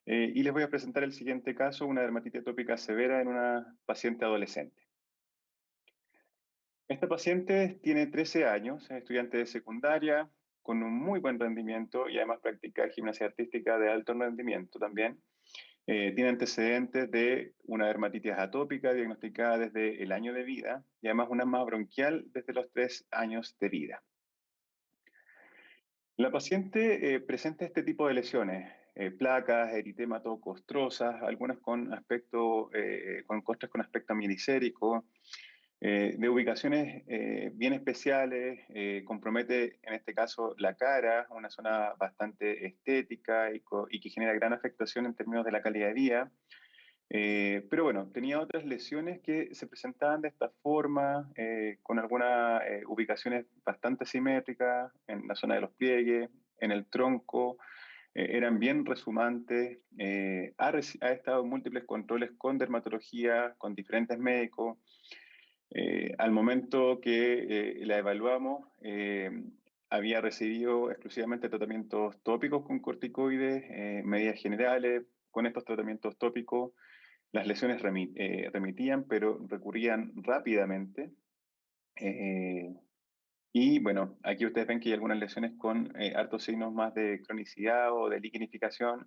y les voy a presentar el siguiente caso, una dermatitis atópica severa en una paciente adolescente. Esta paciente tiene 13 años, es estudiante de secundaria, con un muy buen rendimiento y además practica gimnasia artística de alto rendimiento también. Tiene antecedentes de una dermatitis atópica diagnosticada desde el año de vida y además una asma bronquial desde los 3 años de vida. La paciente presenta este tipo de lesiones, placas, eritemato, costrosas, algunas con costras con aspecto mielicérico, de ubicaciones bien especiales, compromete en este caso la cara, una zona bastante estética y que genera gran afectación en términos de la calidad de vida. Pero bueno, tenía otras lesiones que se presentaban de esta forma, con algunas ubicaciones bastante simétricas en la zona de los pliegues, en el tronco, eran bien resumantes, ha estado en múltiples controles con dermatología, con diferentes médicos. Al momento que la evaluamos, había recibido exclusivamente tratamientos tópicos con corticoides, medidas generales. Con estos tratamientos tópicos, las lesiones remitían, pero recurrían rápidamente. Y bueno, aquí ustedes ven que hay algunas lesiones con hartos signos más de cronicidad o de liquenificación,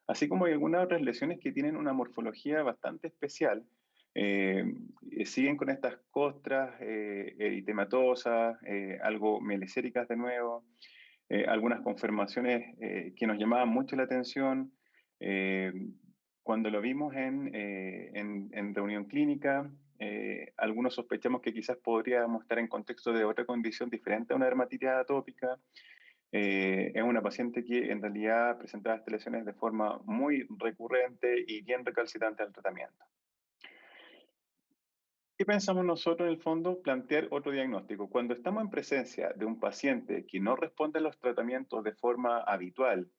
así como hay algunas otras lesiones que tienen una morfología bastante especial. Eh, Siguen con estas costras eritematosas, algo mielicéricas de nuevo, algunas conformaciones que nos llamaban mucho la atención. Eh, Cuando lo vimos en reunión clínica, algunos sospechamos que quizás podríamos estar en contexto de otra condición diferente a una dermatitis atópica. Es una paciente que en realidad presentaba estas lesiones de forma muy recurrente y bien recalcitrante al tratamiento. ¿Qué pensamos nosotros en el fondo? Plantear otro diagnóstico. Cuando estamos en presencia de un paciente que no responde a los tratamientos de forma habitual,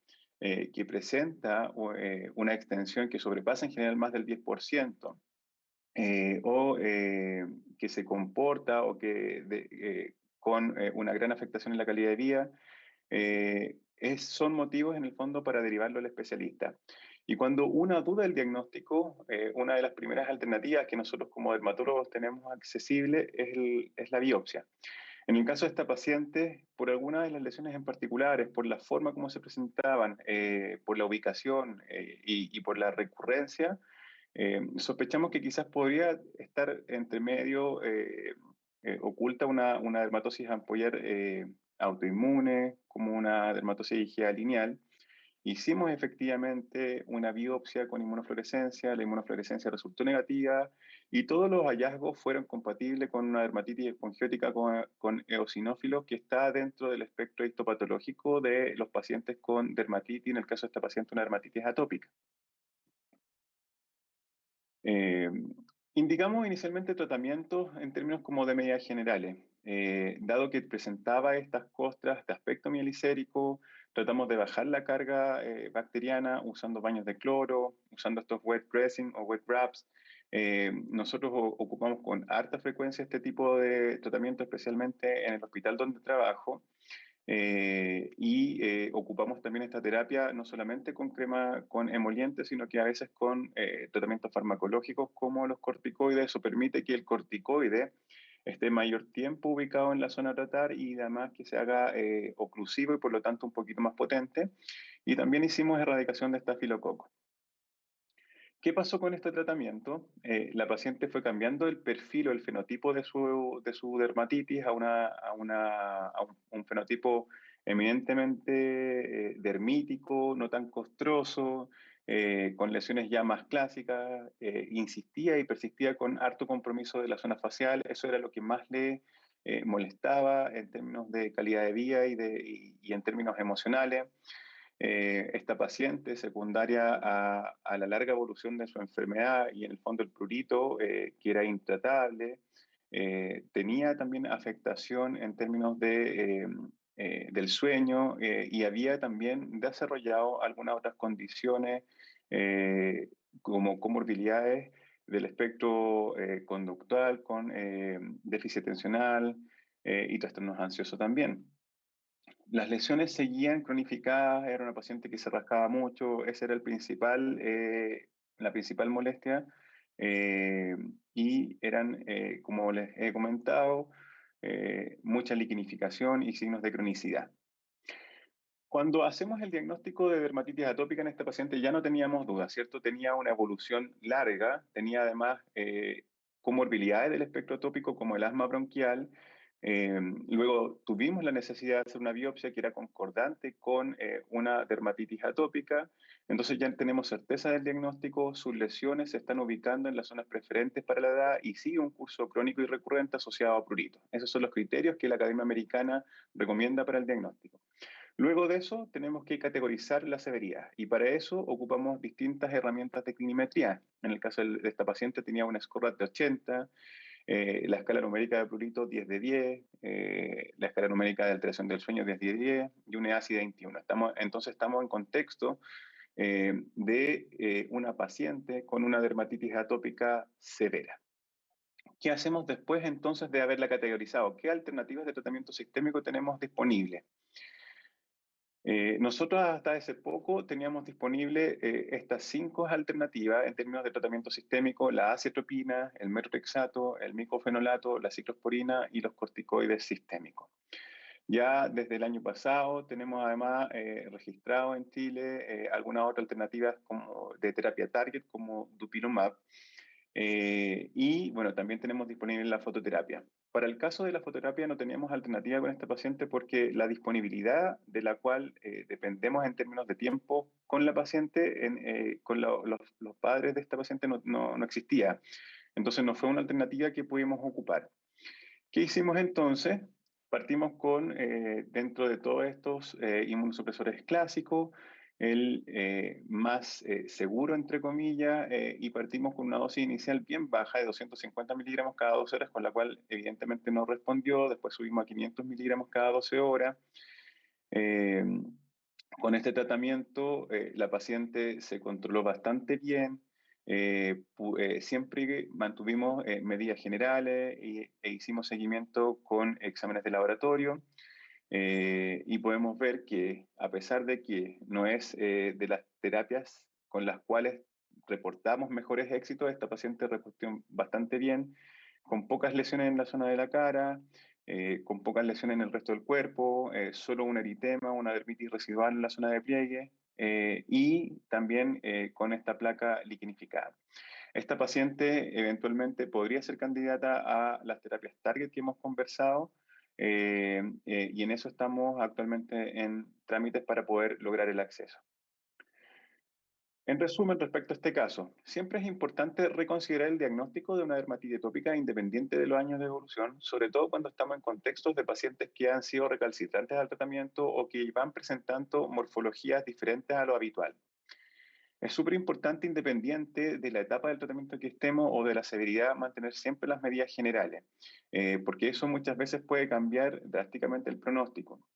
que presenta una extensión que sobrepasa en general más del 10%, que se comporta con una gran afectación en la calidad de vida, son motivos en el fondo para derivarlo al especialista. Y cuando una duda del diagnóstico, una de las primeras alternativas que nosotros como dermatólogos tenemos accesible es la biopsia. En el caso de esta paciente, por alguna de las lesiones en particulares, por la forma como se presentaban, por la ubicación y por la recurrencia, sospechamos que quizás podría estar entre medio oculta una dermatosis ampollar autoinmune, como una dermatosis IgA lineal. Hicimos efectivamente una biopsia con inmunofluorescencia, la inmunofluorescencia resultó negativa y todos los hallazgos fueron compatibles con una dermatitis espongiótica con eosinófilos que está dentro del espectro histopatológico de los pacientes con dermatitis, en el caso de esta paciente una dermatitis atópica. Eh, Indicamos inicialmente tratamientos en términos como de medidas generales. Dado que presentaba estas costras de aspecto mielicérico, tratamos de bajar la carga bacteriana usando baños de cloro, usando estos wet dressing o wet wraps. Nosotros ocupamos con harta frecuencia este tipo de tratamiento, especialmente en el hospital donde trabajo. Ocupamos también esta terapia no solamente con crema con emoliente, sino que a veces con tratamientos farmacológicos como los corticoides. Eso permite que el corticoide esté mayor tiempo ubicado en la zona a tratar y además que se haga oclusivo y por lo tanto un poquito más potente. Y también hicimos erradicación de estafilococo. ¿Qué pasó con este tratamiento? La paciente fue cambiando el perfil o el fenotipo de su dermatitis a un fenotipo eminentemente dermítico, no tan costroso, con lesiones ya más clásicas, insistía y persistía con harto compromiso de la zona facial. Eso era lo que más le molestaba en términos de calidad de vida y en términos emocionales. Esta paciente, secundaria a la larga evolución de su enfermedad y en el fondo el prurito, que era intratable, tenía también afectación en términos del sueño y había también desarrollado algunas otras condiciones como comorbilidades del espectro conductual con déficit atencional y trastornos ansiosos también. Las lesiones seguían cronificadas, era una paciente que se rascaba mucho, esa era la principal molestia, eh, y eran, como les he comentado, mucha liquinificación y signos de cronicidad. Cuando hacemos el diagnóstico de dermatitis atópica en esta paciente ya no teníamos dudas, ¿cierto? Tenía una evolución larga, tenía además comorbilidades del espectro atópico como el asma bronquial. Luego tuvimos la necesidad de hacer una biopsia que era concordante con una dermatitis atópica. Entonces ya tenemos certeza del diagnóstico, sus lesiones se están ubicando en las zonas preferentes para la edad y sigue un curso crónico y recurrente asociado a prurito. Esos son los criterios que la Academia Americana recomienda para el diagnóstico. Luego de eso, tenemos que categorizar la severidad y para eso ocupamos distintas herramientas de clinimetría. En el caso de esta paciente tenía una score de 80, la escala numérica de prurito 10 de 10, la escala numérica de alteración del sueño 10 de 10 y una EASI de 21. Entonces estamos en contexto de una paciente con una dermatitis atópica severa. ¿Qué hacemos después entonces de haberla categorizado? ¿Qué alternativas de tratamiento sistémico tenemos disponibles? Nosotros hasta hace poco teníamos disponible estas 5 alternativas en términos de tratamiento sistémico: la acetropina, el methotrexato, el micofenolato, la ciclosporina y los corticoides sistémicos. Ya desde el año pasado tenemos además registrado en Chile algunas otras alternativas como de terapia target como dupilumab, y bueno, también tenemos disponible la fototerapia. Para el caso de la fototerapia no teníamos alternativa con este paciente porque la disponibilidad de la cual dependemos en términos de tiempo con la paciente, con los padres de esta paciente no existía. Entonces no fue una alternativa que pudimos ocupar. ¿Qué hicimos entonces? Partimos con, dentro de todos estos inmunosupresores clásicos, el más seguro, entre comillas, y partimos con una dosis inicial bien baja de 250 miligramos cada 12 horas, con la cual evidentemente no respondió. Después subimos a 500 miligramos cada 12 horas. Con este tratamiento, la paciente se controló bastante bien. Siempre mantuvimos medidas generales e hicimos seguimiento con exámenes de laboratorio. Y podemos ver que a pesar de que no es de las terapias con las cuales reportamos mejores éxitos, esta paciente respondió bastante bien, con pocas lesiones en la zona de la cara, con pocas lesiones en el resto del cuerpo, solo un eritema, una dermitis residual en la zona de pliegue, y también con esta placa liquinificada. Esta paciente eventualmente podría ser candidata a las terapias target que hemos conversado, y en eso estamos actualmente en trámites para poder lograr el acceso. En resumen, respecto a este caso, siempre es importante reconsiderar el diagnóstico de una dermatitis atópica independiente de los años de evolución, sobre todo cuando estamos en contextos de pacientes que han sido recalcitrantes al tratamiento o que van presentando morfologías diferentes a lo habitual. Es súper importante, independiente de la etapa del tratamiento que estemos o de la severidad, mantener siempre las medidas generales, porque eso muchas veces puede cambiar drásticamente el pronóstico.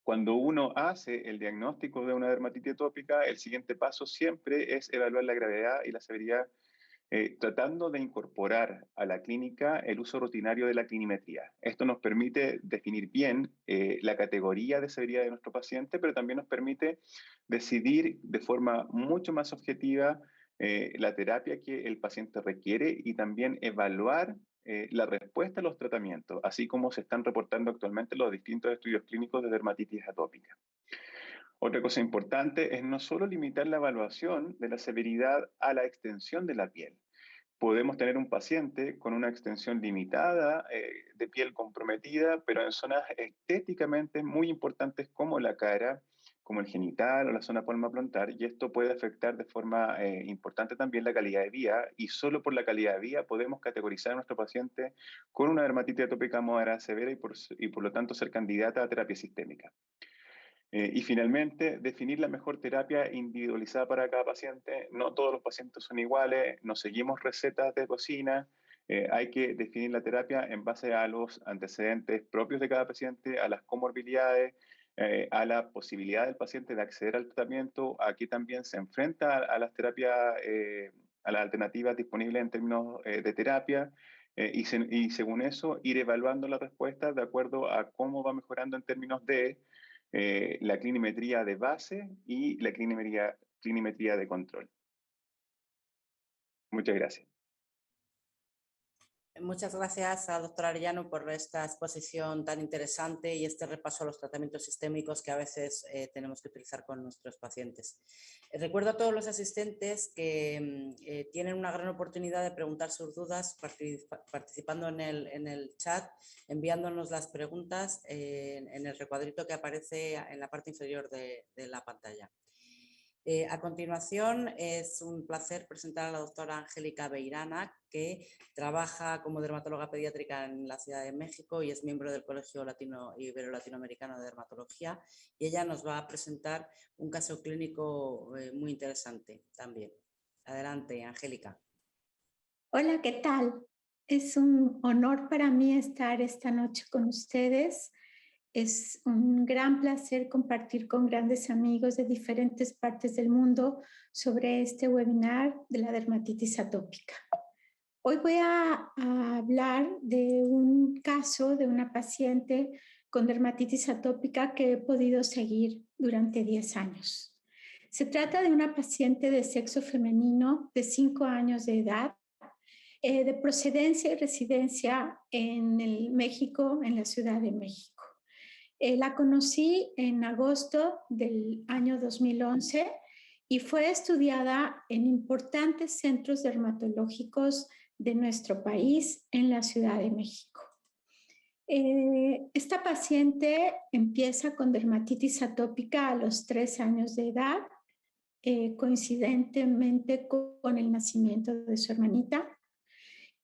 Cuando uno hace el diagnóstico de una dermatitis atópica, el siguiente paso siempre es evaluar la gravedad y la severidad, tratando de incorporar a la clínica el uso rutinario de la clinimetría. Esto nos permite definir bien la categoría de severidad de nuestro paciente, pero también nos permite decidir de forma mucho más objetiva la terapia que el paciente requiere y también evaluar la respuesta a los tratamientos, así como se están reportando actualmente los distintos estudios clínicos de dermatitis atópica. Otra cosa importante es no solo limitar la evaluación de la severidad a la extensión de la piel. Podemos tener un paciente con una extensión limitada de piel comprometida, pero en zonas estéticamente muy importantes como la cara, como el genital o la zona palmoplantar, y esto puede afectar de forma importante también la calidad de vida, y solo por la calidad de vida podemos categorizar a nuestro paciente con una dermatitis atópica moderada severa y por lo tanto ser candidata a terapia sistémica. Y finalmente, definir la mejor terapia individualizada para cada paciente. No todos los pacientes son iguales, no seguimos recetas de cocina. Hay que definir la terapia en base a los antecedentes propios de cada paciente, a las comorbilidades, a la posibilidad del paciente de acceder al tratamiento. Aquí también se enfrenta a las terapias, a las alternativas disponibles en términos de terapia. Y según eso, ir evaluando la respuesta de acuerdo a cómo va mejorando en términos de la clinimetría de base y la clinimetría de control. Muchas gracias. Muchas gracias a doctora Arellano por esta exposición tan interesante y este repaso a los tratamientos sistémicos que a veces tenemos que utilizar con nuestros pacientes. Recuerdo a todos los asistentes que tienen una gran oportunidad de preguntar sus dudas participando en el chat, enviándonos las preguntas en el recuadrito que aparece en la parte inferior de la pantalla. A continuación, es un placer presentar a la doctora Angélica Beirana, que trabaja como dermatóloga pediátrica en la Ciudad de México y es miembro del Colegio Ibero-Latinoamericano de Dermatología, y ella nos va a presentar un caso clínico muy interesante también. Adelante, Angélica. Hola, ¿qué tal? Es un honor para mí estar esta noche con ustedes. Es un gran placer compartir con grandes amigos de diferentes partes del mundo sobre este webinar de la dermatitis atópica. Hoy voy a hablar de un caso de una paciente con dermatitis atópica que he podido seguir durante 10 años. Se trata de una paciente de sexo femenino de 5 años de edad, de procedencia y residencia en México, en la Ciudad de México. La conocí en agosto del año 2011 y fue estudiada en importantes centros dermatológicos de nuestro país en la Ciudad de México. Esta paciente empieza con dermatitis atópica a los 3 años de edad, coincidentemente con el nacimiento de su hermanita,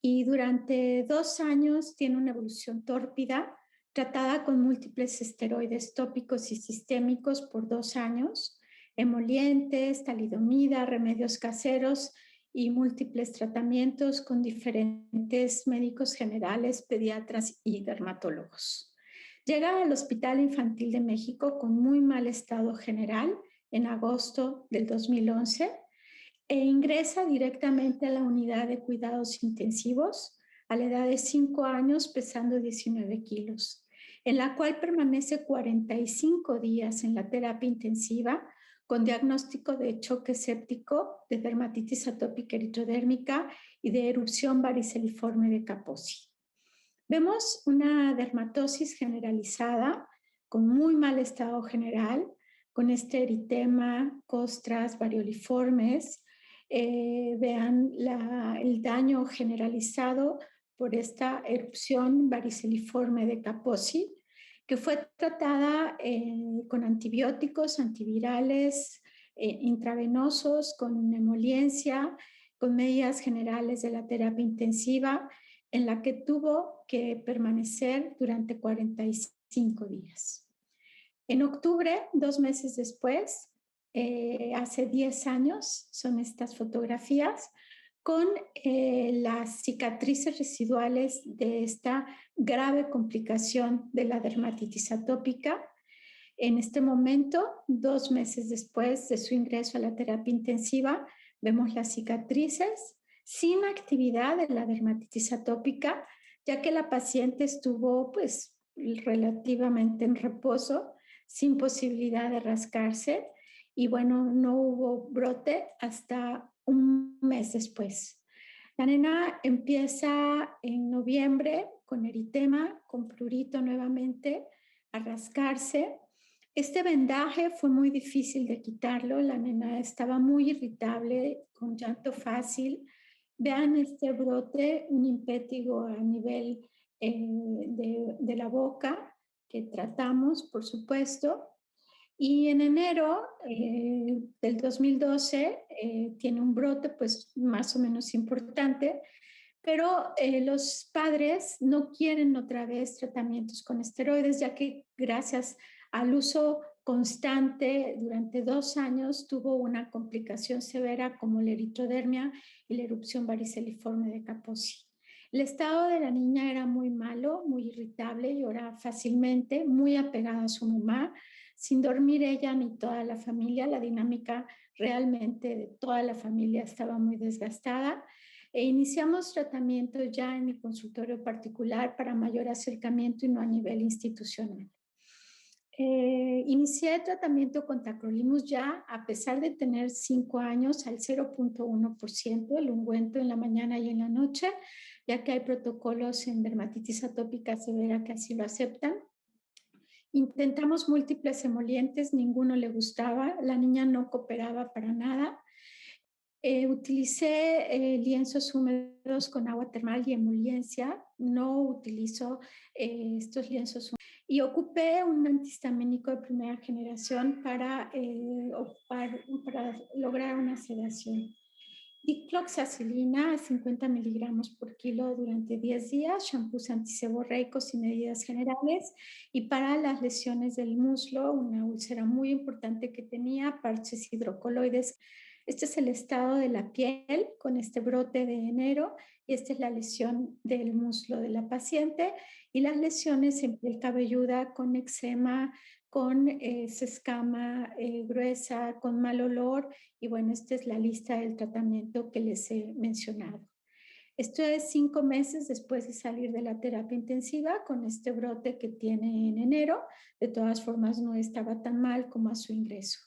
y durante 2 años tiene una evolución tórpida, tratada con múltiples esteroides tópicos y sistémicos por 2 años, emolientes, talidomida, remedios caseros y múltiples tratamientos con diferentes médicos generales, pediatras y dermatólogos. Llega al Hospital Infantil de México con muy mal estado general en agosto del 2011 e ingresa directamente a la unidad de cuidados intensivos a la edad de 5 años, pesando 19 kilos, en la cual permanece 45 días en la terapia intensiva con diagnóstico de choque séptico, de dermatitis atópica eritrodérmica y de erupción variceliforme de Kaposi. Vemos una dermatosis generalizada con muy mal estado general, con este eritema, costras varioliformes. Vean el daño generalizado por esta erupción variceliforme de Kaposi, que fue tratada con antibióticos, antivirales, intravenosos, con emoliencia, con medidas generales de la terapia intensiva, en la que tuvo que permanecer durante 45 días. En octubre, 2 meses después, hace 10 años, son estas fotografías, con las cicatrices residuales de esta grave complicación de la dermatitis atópica. En este momento, 2 meses después de su ingreso a la terapia intensiva, vemos las cicatrices sin actividad de la dermatitis atópica, ya que la paciente estuvo pues relativamente en reposo, sin posibilidad de rascarse, y bueno, no hubo brote hasta un mes después. La nena empieza en noviembre con eritema, con prurito nuevamente, a rascarse. Este vendaje fue muy difícil de quitarlo. La nena estaba muy irritable, con llanto fácil. Vean este brote, un impétigo a nivel de la boca que tratamos, por supuesto. Y en enero del 2012 tiene un brote pues más o menos importante, pero los padres no quieren otra vez tratamientos con esteroides, ya que gracias al uso constante durante 2 años tuvo una complicación severa como la eritrodermia y la erupción variceliforme de Kaposi. El estado de la niña era muy malo, muy irritable, lloraba fácilmente, muy apegada a su mamá, sin dormir ella ni toda la familia. La dinámica realmente de toda la familia estaba muy desgastada. Iniciamos tratamiento ya en mi consultorio particular para mayor acercamiento y no a nivel institucional. Inicié tratamiento con tacrolimus ya a pesar de tener 5 años al 0.1%, el ungüento en la mañana y en la noche, ya que hay protocolos en dermatitis atópica severa que así lo aceptan. Intentamos múltiples emolientes, ninguno le gustaba, la niña no cooperaba para nada. Utilicé lienzos húmedos con agua termal y emoliencia, no utilizo estos lienzos húmedos. Y ocupé un antihistamínico de primera generación para lograr una sedación. Dicloxacilina a 50 miligramos por kilo durante 10 días, shampoos antiseborreicos y medidas generales. Y para las lesiones del muslo, una úlcera muy importante que tenía, parches hidrocoloides. Este es el estado de la piel con este brote de enero y esta es la lesión del muslo de la paciente y las lesiones en piel cabelluda con eczema, con escama gruesa, con mal olor y bueno, esta es la lista del tratamiento que les he mencionado. Esto es 5 meses después de salir de la terapia intensiva con este brote que tiene en enero. De todas formas, no estaba tan mal como a su ingreso.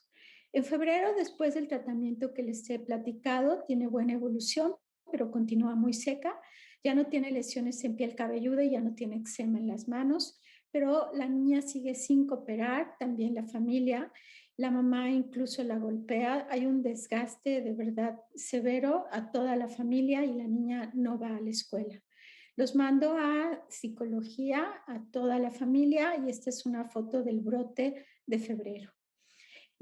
En febrero, después del tratamiento que les he platicado, tiene buena evolución, pero continúa muy seca. Ya no tiene lesiones en piel cabelluda y ya no tiene eczema en las manos, pero la niña sigue sin cooperar, también la familia. La mamá incluso la golpea, hay un desgaste de verdad severo a toda la familia y la niña no va a la escuela. Los mando a psicología, a toda la familia y esta es una foto del brote de febrero.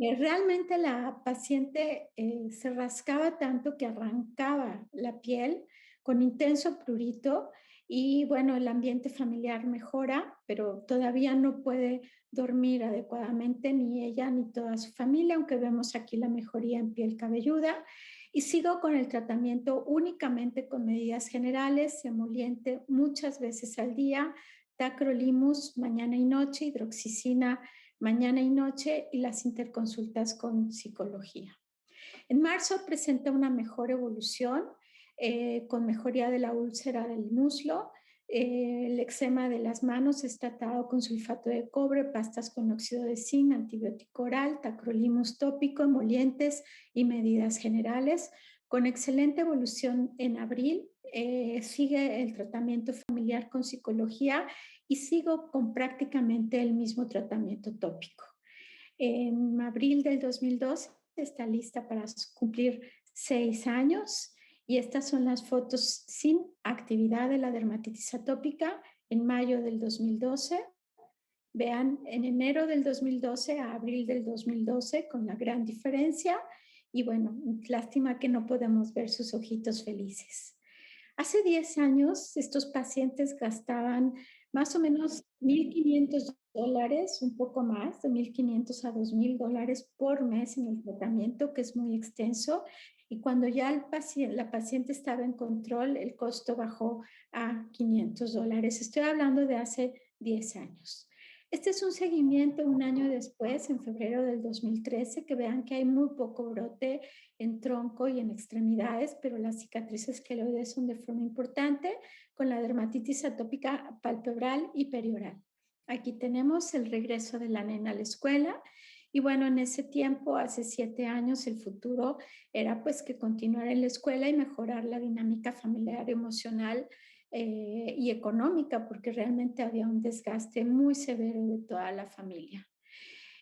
Realmente la paciente se rascaba tanto que arrancaba la piel con intenso prurito y bueno, el ambiente familiar mejora, pero todavía no puede dormir adecuadamente ni ella ni toda su familia, aunque vemos aquí la mejoría en piel cabelluda. Y sigo con el tratamiento únicamente con medidas generales, emoliente muchas veces al día, tacrolimus mañana y noche, hidroxicina mañana y noche y las interconsultas con psicología. En marzo presenta una mejor evolución con mejoría de la úlcera del muslo. El eczema de las manos es tratado con sulfato de cobre, pastas con óxido de zinc, antibiótico oral, tacrolimus tópico, emolientes y medidas generales. Con excelente evolución en abril, sigue el tratamiento familiar con psicología y sigo con prácticamente el mismo tratamiento tópico. En abril del 2012 está lista para cumplir 6 años y estas son las fotos sin actividad de la dermatitis atópica en mayo del 2012. Vean, en enero del 2012 a abril del 2012 con la gran diferencia y bueno, lástima que no podemos ver sus ojitos felices. Hace 10 años estos pacientes gastaban más o menos $1,500, un poco más, de $1,500 a $2,000 por mes en el tratamiento, que es muy extenso. Y cuando ya la paciente estaba en control, el costo bajó a $500. Estoy hablando de hace 10 años. Este es un seguimiento un año después, en febrero del 2013, que vean que hay muy poco brote en tronco y en extremidades, pero las cicatrices queloides son de forma importante, con la dermatitis atópica palpebral y perioral. Aquí tenemos el regreso de la nena a la escuela Y bueno, en ese tiempo, hace 7 años, el futuro era pues que continuara en la escuela y mejorar la dinámica familiar, emocional y económica, porque realmente había un desgaste muy severo de toda la familia.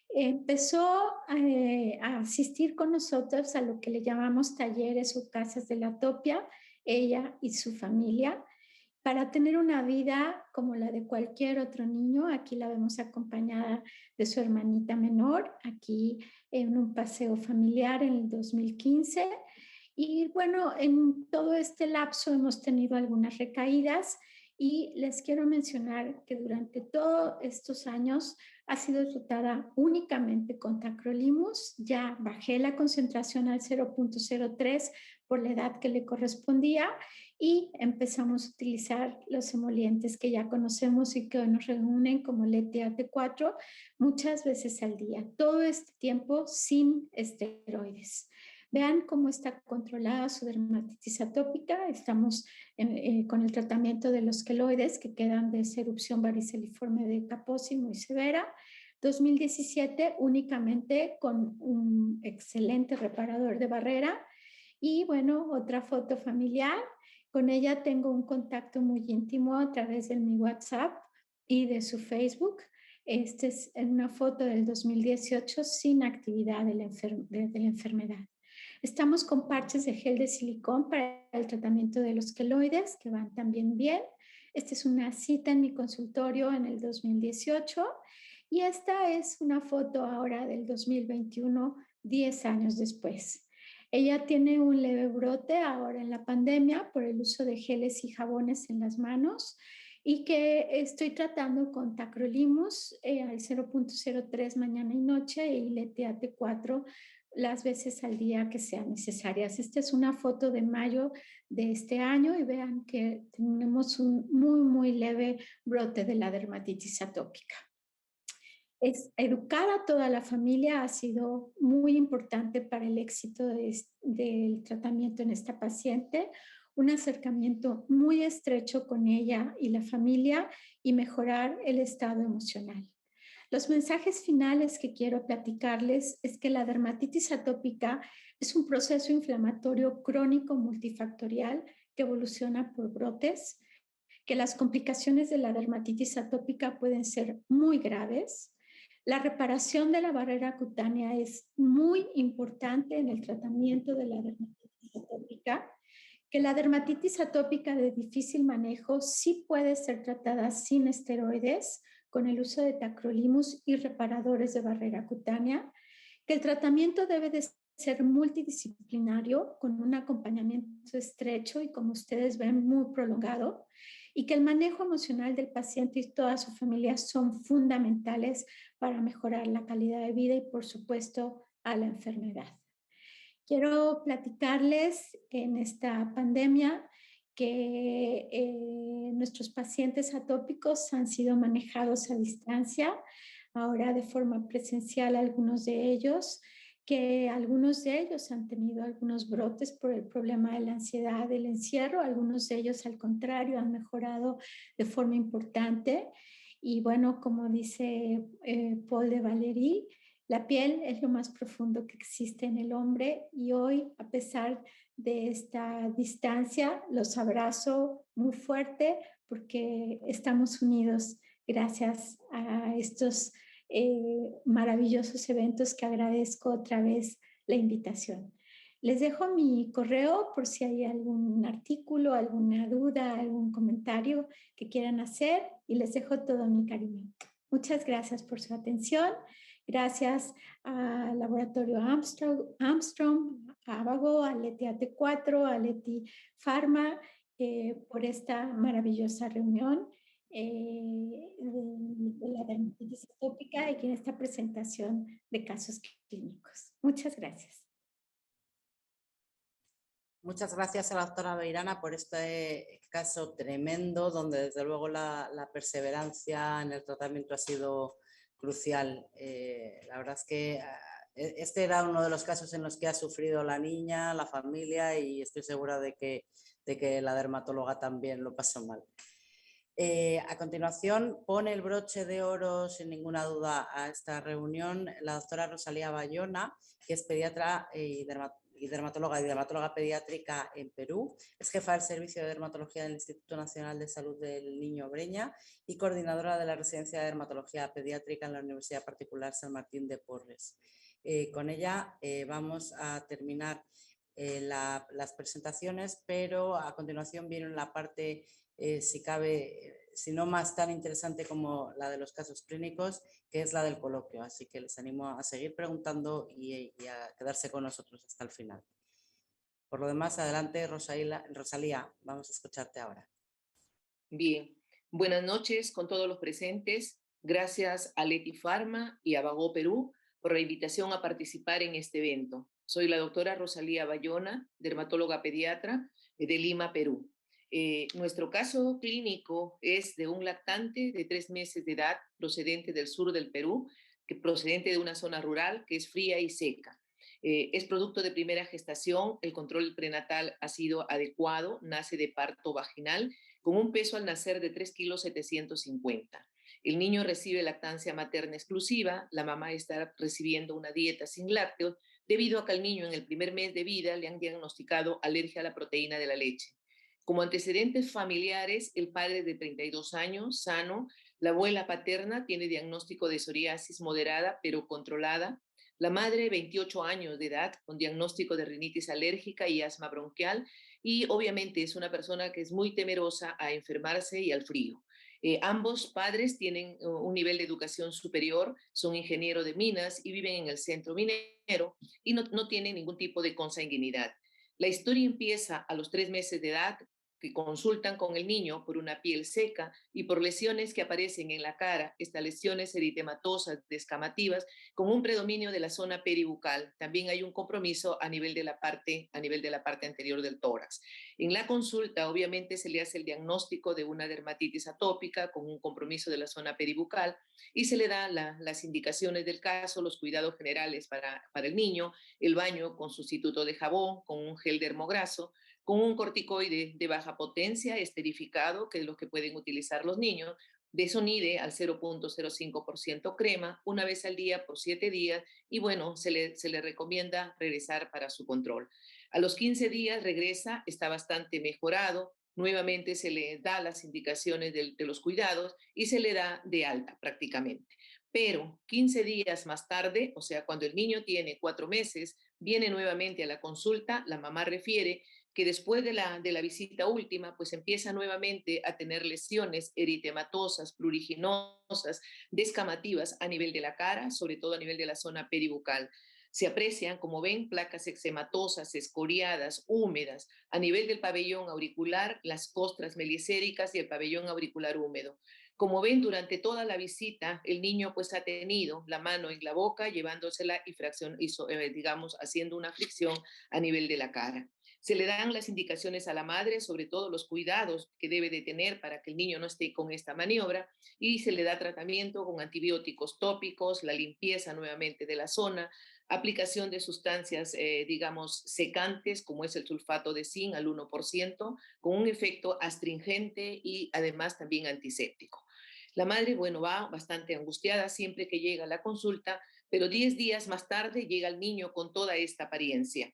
Empezó a asistir con nosotros a lo que le llamamos talleres o casas de la topia, ella y su familia, para tener una vida como la de cualquier otro niño. Aquí la vemos acompañada de su hermanita menor, aquí en un paseo familiar en el 2015. Y bueno, en todo este lapso hemos tenido algunas recaídas y les quiero mencionar que durante todos estos años ha sido tratada únicamente con tacrolimus. Ya bajé la concentración al 0.03 por la edad que le correspondía y empezamos a utilizar los emolientes que ya conocemos y que nos reúnen como LETAT4 muchas veces al día. Todo este tiempo sin esteroides. Vean cómo está controlada su dermatitis atópica. Estamos con el tratamiento de los queloides que quedan de esa erupción variceliforme de Kaposi muy severa. 2017 únicamente con un excelente reparador de barrera. Y bueno, otra foto familiar. Con ella tengo un contacto muy íntimo a través de mi WhatsApp y de su Facebook. Esta es una foto del 2018 sin actividad de la enfermedad. Estamos con parches de gel de silicón para el tratamiento de los queloides, que van también bien. Esta es una cita en mi consultorio en el 2018 y esta es una foto ahora del 2021, 10 años después. Ella tiene un leve brote ahora en la pandemia por el uso de geles y jabones en las manos y que estoy tratando con tacrolimus al 0.03 mañana y noche y LETAT4 las veces al día que sean necesarias. Esta es una foto de mayo de este año y vean que tenemos un muy leve brote de la dermatitis atópica. Educar a toda la familia ha sido muy importante para el éxito del tratamiento en esta paciente. Un acercamiento muy estrecho con ella y la familia y mejorar el estado emocional. Los mensajes finales que quiero platicarles es que la dermatitis atópica es un proceso inflamatorio crónico multifactorial que evoluciona por brotes, que las complicaciones de la dermatitis atópica pueden ser muy graves. La reparación de la barrera cutánea es muy importante en el tratamiento de la dermatitis atópica, que la dermatitis atópica de difícil manejo sí puede ser tratada sin esteroides, con el uso de tacrolimus y reparadores de barrera cutánea, que el tratamiento debe de ser multidisciplinario con un acompañamiento estrecho y, como ustedes ven, muy prolongado, y que el manejo emocional del paciente y toda su familia son fundamentales para mejorar la calidad de vida y, por supuesto, a la enfermedad. Quiero platicarles en esta pandemia que nuestros pacientes atópicos han sido manejados a distancia, ahora de forma presencial algunos de ellos, que algunos de ellos han tenido algunos brotes por el problema de la ansiedad del encierro, algunos de ellos al contrario han mejorado de forma importante. Y bueno, como dice Paul de Valery, la piel es lo más profundo que existe en el hombre y hoy, a pesar de esta distancia, los abrazo muy fuerte porque estamos unidos gracias a estos maravillosos eventos que agradezco otra vez la invitación. Les dejo mi correo por si hay algún artículo, alguna duda, algún comentario que quieran hacer y les dejo todo mi cariño. Muchas gracias por su atención. Gracias al Laboratorio Armstrong, a Abago, a LETAT4, a Leti Pharma por esta maravillosa reunión de la dermatitis atópica y en esta presentación de casos clínicos. Muchas gracias. Muchas gracias a la doctora Beirana por este caso tremendo, donde desde luego la perseverancia en el tratamiento ha sido crucial. La verdad es que este era uno de los casos en los que ha sufrido la niña, la familia, y estoy segura de que la dermatóloga también lo pasó mal. A continuación, pone el broche de oro, sin ninguna duda, a esta reunión la doctora Rosalía Bayona, que es pediatra y dermatóloga pediátrica en Perú. Es jefa del Servicio de Dermatología del Instituto Nacional de Salud del Niño Breña y coordinadora de la Residencia de Dermatología Pediátrica en la Universidad Particular San Martín de Porres. Con ella vamos a terminar las presentaciones, pero a continuación viene la parte, si cabe, si no más tan interesante como la de los casos clínicos, que es la del coloquio. Así que les animo a seguir preguntando y a quedarse con nosotros hasta el final. Por lo demás, adelante, Rosalía, vamos a escucharte ahora. Bien, buenas noches con todos los presentes. Gracias a Leti Pharma y a Vago Perú por la invitación a participar en este evento. Soy la doctora Rosalía Bayona, dermatóloga pediatra de Lima, Perú. Nuestro caso clínico es de un lactante de 3 meses de edad procedente del sur del Perú, procedente de una zona rural que es fría y seca. Es producto de primera gestación, el control prenatal ha sido adecuado, nace de parto vaginal con un peso al nacer de 3,750 kilos. El niño recibe lactancia materna exclusiva, la mamá está recibiendo una dieta sin lácteos, debido a que al niño en el primer mes de vida le han diagnosticado alergia a la proteína de la leche. Como antecedentes familiares, el padre de 32 años, sano, la abuela paterna tiene diagnóstico de psoriasis moderada pero controlada, la madre 28 años de edad con diagnóstico de rinitis alérgica y asma bronquial, y obviamente es una persona que es muy temerosa a enfermarse y al frío. Ambos padres tienen un nivel de educación superior, son ingenieros de minas y viven en el centro minero y no tienen ningún tipo de consanguinidad. La historia empieza a los 3 meses de edad, que consultan con el niño por una piel seca y por lesiones que aparecen en la cara, estas lesiones eritematosas, descamativas, con un predominio de la zona peribucal. También hay un compromiso a nivel de la parte anterior del tórax. En la consulta, obviamente, se le hace el diagnóstico de una dermatitis atópica con un compromiso de la zona peribucal y se le dan las indicaciones del caso, los cuidados generales para el niño, el baño con sustituto de jabón, con un gel dermograso, con un corticoide de baja potencia esterificado, que es lo que pueden utilizar los niños, de Sonide al 0,05% crema, una vez al día por 7 días, y bueno, se le recomienda regresar para su control. A los 15 días regresa, está bastante mejorado, nuevamente se le da las indicaciones de los cuidados y se le da de alta prácticamente. Pero 15 días más tarde, o sea, cuando el niño tiene 4 meses, viene nuevamente a la consulta, la mamá refiere que después de la visita última, pues empieza nuevamente a tener lesiones eritematosas, pruriginosas, descamativas a nivel de la cara, sobre todo a nivel de la zona peribucal. Se aprecian, como ven, placas eczematosas, escoriadas, húmedas, a nivel del pabellón auricular, las costras melicéricas y el pabellón auricular húmedo. Como ven, durante toda la visita, el niño pues ha tenido la mano en la boca, llevándosela digamos, haciendo una fricción a nivel de la cara. Se le dan las indicaciones a la madre, sobre todo los cuidados que debe de tener para que el niño no esté con esta maniobra, y se le da tratamiento con antibióticos tópicos, la limpieza nuevamente de la zona, aplicación de sustancias, digamos, secantes, como es el sulfato de zinc al 1%, con un efecto astringente y además también antiséptico. La madre, bueno, va bastante angustiada siempre que llega a la consulta, pero 10 días más tarde llega el niño con toda esta apariencia.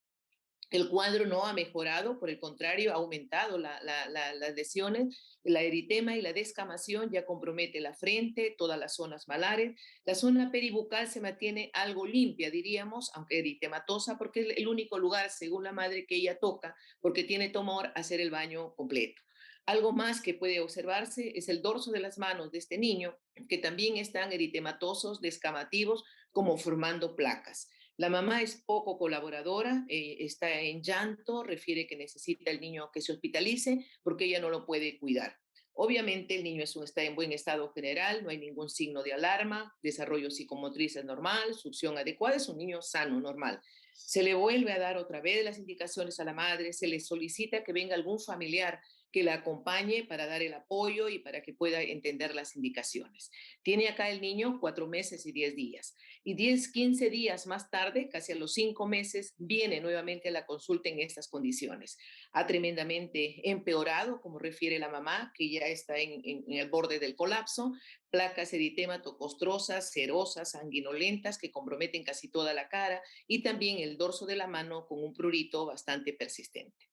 El cuadro no ha mejorado, por el contrario, ha aumentado las lesiones, la eritema y la descamación ya compromete la frente, todas las zonas malares. La zona peribucal se mantiene algo limpia, diríamos, aunque eritematosa, porque es el único lugar, según la madre, que ella toca, porque tiene temor a hacer el baño completo. Algo más que puede observarse es el dorso de las manos de este niño, que también están eritematosos, descamativos, como formando placas. La mamá es poco colaboradora, está en llanto, refiere que necesita el niño que se hospitalice porque ella no lo puede cuidar. Obviamente el niño está en buen estado general, no hay ningún signo de alarma, desarrollo psicomotriz es normal, succión adecuada, es un niño sano, normal. Se le vuelve a dar otra vez las indicaciones a la madre, se le solicita que venga algún familiar que la acompañe para dar el apoyo y para que pueda entender las indicaciones. Tiene acá el niño 4 meses y 10 días. Y 15 días más tarde, casi a los 5 meses, viene nuevamente a la consulta en estas condiciones. Ha tremendamente empeorado, como refiere la mamá, que ya está en el borde del colapso, placas eritema-tocostrosas, serosas, sanguinolentas, que comprometen casi toda la cara, y también el dorso de la mano con un prurito bastante persistente.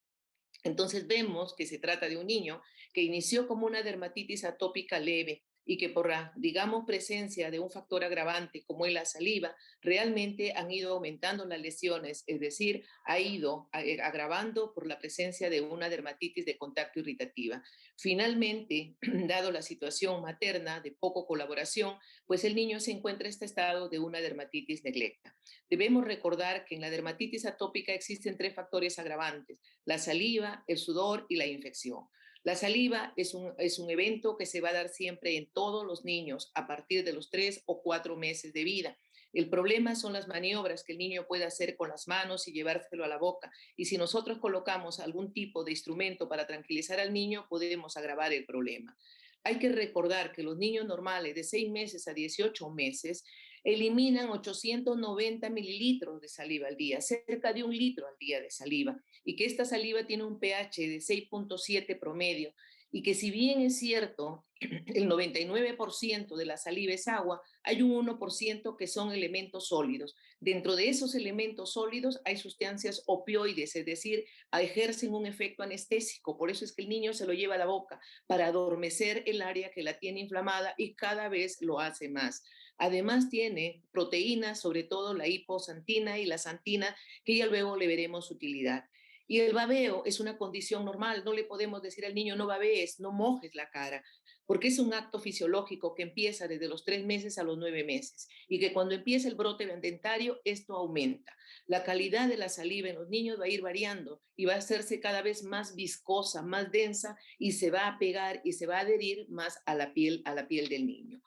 Entonces vemos que se trata de un niño que inició como una dermatitis atópica leve y que por la, digamos, presencia de un factor agravante como es la saliva, realmente han ido aumentando las lesiones, es decir, ha ido agravando por la presencia de una dermatitis de contacto irritativa. Finalmente, dado la situación materna de poco colaboración, pues el niño se encuentra en este estado de una dermatitis neglecta. Debemos recordar que en la dermatitis atópica existen 3 factores agravantes: la saliva, el sudor y la infección. La saliva es un evento que se va a dar siempre en todos los niños a partir de los 3 o 4 meses de vida. El problema son las maniobras que el niño puede hacer con las manos y llevárselo a la boca. Y si nosotros colocamos algún tipo de instrumento para tranquilizar al niño, podemos agravar el problema. Hay que recordar que los niños normales de 6 meses a 18 meses eliminan 890 mililitros de saliva al día, cerca de 1 litro al día de saliva, y que esta saliva tiene un pH de 6.7 promedio, y que si bien es cierto, el 99% de la saliva es agua, hay un 1% que son elementos sólidos. Dentro de esos elementos sólidos hay sustancias opioides, es decir, ejercen un efecto anestésico. Por eso es que el niño se lo lleva a la boca para adormecer el área que la tiene inflamada, y cada vez lo hace más. Además tiene proteínas, sobre todo la hiposantina y la santina, que ya luego le veremos su utilidad. Y el babeo es una condición normal. No le podemos decir al niño no babees, no mojes la cara, porque es un acto fisiológico que empieza desde los 3 meses a los 9 meses, y que cuando empieza el brote dentario, esto aumenta. La calidad de la saliva en los niños va a ir variando y va a hacerse cada vez más viscosa, más densa, y se va a pegar y se va a adherir más a la piel del niño.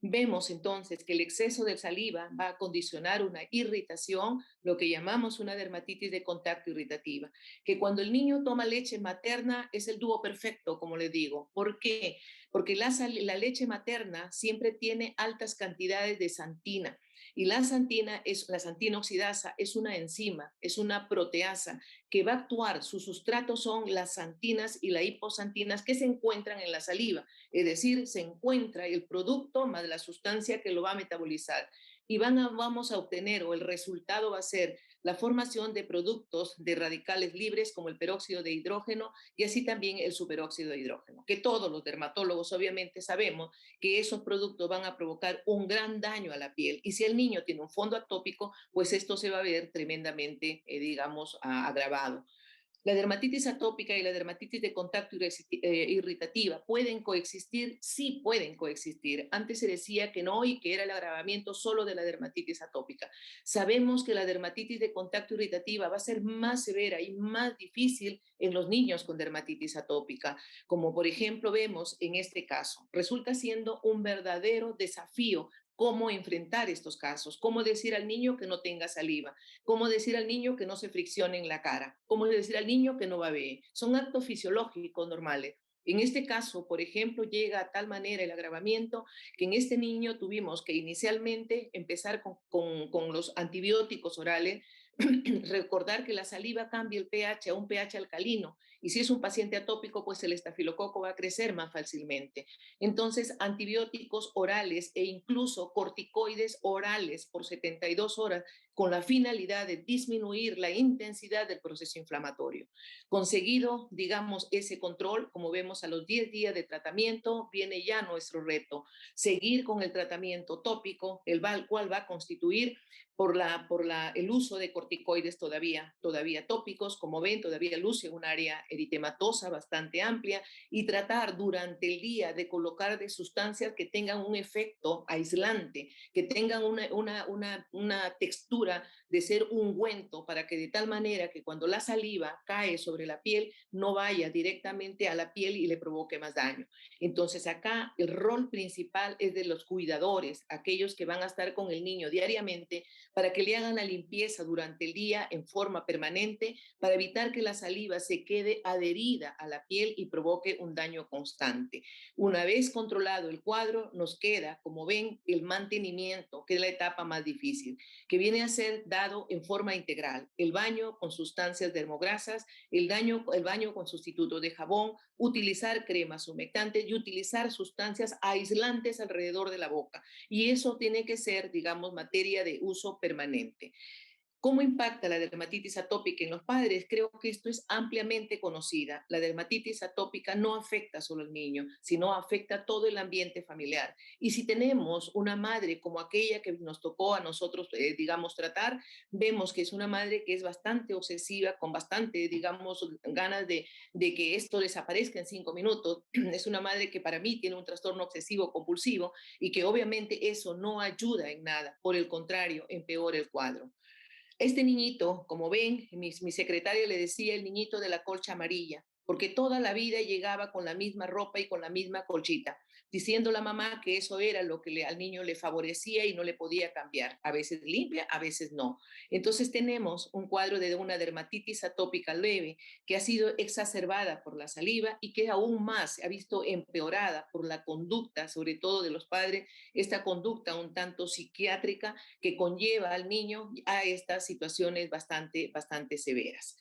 Vemos entonces que el exceso de saliva va a condicionar una irritación, lo que llamamos una dermatitis de contacto irritativa, que cuando el niño toma leche materna es el dúo perfecto, como les digo. ¿Por qué? Porque la leche materna siempre tiene altas cantidades de santina, y la santina oxidasa es una enzima, es una proteasa que va a actuar. Sus sustratos son las santinas y las hiposantinas que se encuentran en la saliva, es decir, se encuentra el producto más la sustancia que lo va a metabolizar, y vamos a obtener, o el resultado va a ser la formación de productos de radicales libres como el peróxido de hidrógeno y así también el superóxido de hidrógeno, que todos los dermatólogos obviamente sabemos que esos productos van a provocar un gran daño a la piel, y si el niño tiene un fondo atópico, pues esto se va a ver tremendamente, digamos, agravado. La dermatitis atópica y la dermatitis de contacto irritativa pueden coexistir, sí pueden coexistir. Antes se decía que no y que era el agravamiento solo de la dermatitis atópica. Sabemos que la dermatitis de contacto irritativa va a ser más severa y más difícil en los niños con dermatitis atópica, como por ejemplo vemos en este caso. Resulta siendo un verdadero desafío cómo enfrentar estos casos, cómo decir al niño que no tenga saliva, cómo decir al niño que no se friccione en la cara, cómo decir al niño que no babee. Son actos fisiológicos normales. En este caso, por ejemplo, llega a tal manera el agravamiento que en este niño tuvimos que inicialmente empezar con los antibióticos orales. Recordar que la saliva cambia el pH a un pH alcalino, y si es un paciente atópico, pues el estafilococo va a crecer más fácilmente. Entonces, antibióticos orales e incluso corticoides orales por 72 horas con la finalidad de disminuir la intensidad del proceso inflamatorio. Conseguido, digamos, ese control, como vemos a los 10 días de tratamiento, viene ya nuestro reto, seguir con el tratamiento tópico, el cual va a constituir por el uso de corticoides todavía tópicos. Como ven, todavía luce un área eritematosa bastante amplia, y tratar durante el día de colocar de sustancias que tengan un efecto aislante, que tengan una textura textura de ser ungüento para que de tal manera que cuando la saliva cae sobre la piel no vaya directamente a la piel y le provoque más daño. Entonces acá el rol principal es de los cuidadores, aquellos que van a estar con el niño diariamente para que le hagan la limpieza durante el día en forma permanente para evitar que la saliva se quede adherida a la piel y provoque un daño constante. Una vez controlado el cuadro, nos queda, como ven, el mantenimiento, que es la etapa más difícil, que viene a ser dado en forma integral. El baño con sustancias dermograsas, el baño con sustituto de jabón, utilizar cremas humectantes y utilizar sustancias aislantes alrededor de la boca. Y eso tiene que ser, digamos, materia de uso permanente. ¿Cómo impacta la dermatitis atópica en los padres? Creo que esto es ampliamente conocida. La dermatitis atópica no afecta solo al niño, sino afecta a todo el ambiente familiar. Y si tenemos una madre como aquella que nos tocó a nosotros, digamos, tratar, vemos que es una madre que es bastante obsesiva, con bastante, digamos, ganas de que esto desaparezca en 5 minutos. Es una madre que para mí tiene un trastorno obsesivo compulsivo y que obviamente eso no ayuda en nada. Por el contrario, empeora el cuadro. Este niñito, como ven, mi secretaria le decía el niñito de la colcha amarilla, porque toda la vida llegaba con la misma ropa y con la misma colchita, diciendo la mamá que eso era lo que al niño le favorecía y no le podía cambiar, a veces limpia, a veces no. Entonces tenemos un cuadro de una dermatitis atópica leve que ha sido exacerbada por la saliva y que aún más se ha visto empeorada por la conducta, sobre todo de los padres, esta conducta un tanto psiquiátrica que conlleva al niño a estas situaciones bastante severas.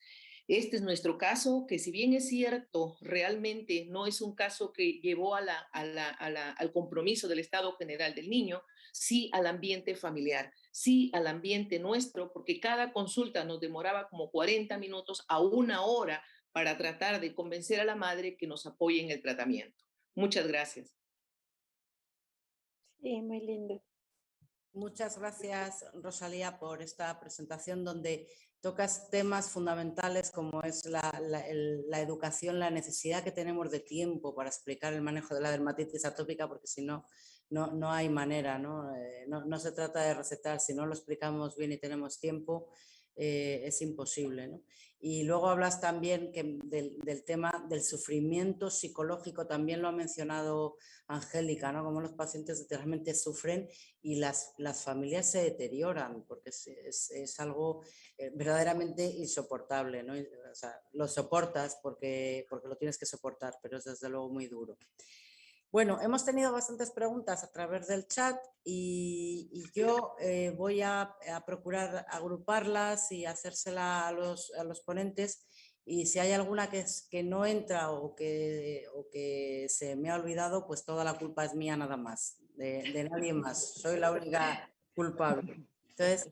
Este es nuestro caso, que si bien es cierto, realmente no es un caso que llevó al compromiso del estado general del niño, sí al ambiente familiar, sí al ambiente nuestro, porque cada consulta nos demoraba como 40 minutos a 1 hora para tratar de convencer a la madre que nos apoye en el tratamiento. Muchas gracias. Sí, muy lindo. Muchas gracias, Rosalía, por esta presentación donde tocas temas fundamentales como es la educación, la necesidad que tenemos de tiempo para explicar el manejo de la dermatitis atópica, porque si no, no hay manera, ¿no? No se trata de recetar, si no lo explicamos bien y tenemos tiempo, es imposible, ¿no? Y luego hablas también del tema del sufrimiento psicológico, también lo ha mencionado Angélica, ¿no? Como los pacientes realmente sufren y las familias se deterioran porque es algo verdaderamente insoportable, ¿no? O sea, lo soportas porque lo tienes que soportar, pero es desde luego muy duro. Bueno, hemos tenido bastantes preguntas a través del chat y yo voy a procurar agruparlas y hacérsela a los ponentes, y si hay alguna que no entra o que se me ha olvidado, pues toda la culpa es mía nada más, de nadie más. Soy la única culpable. Entonces,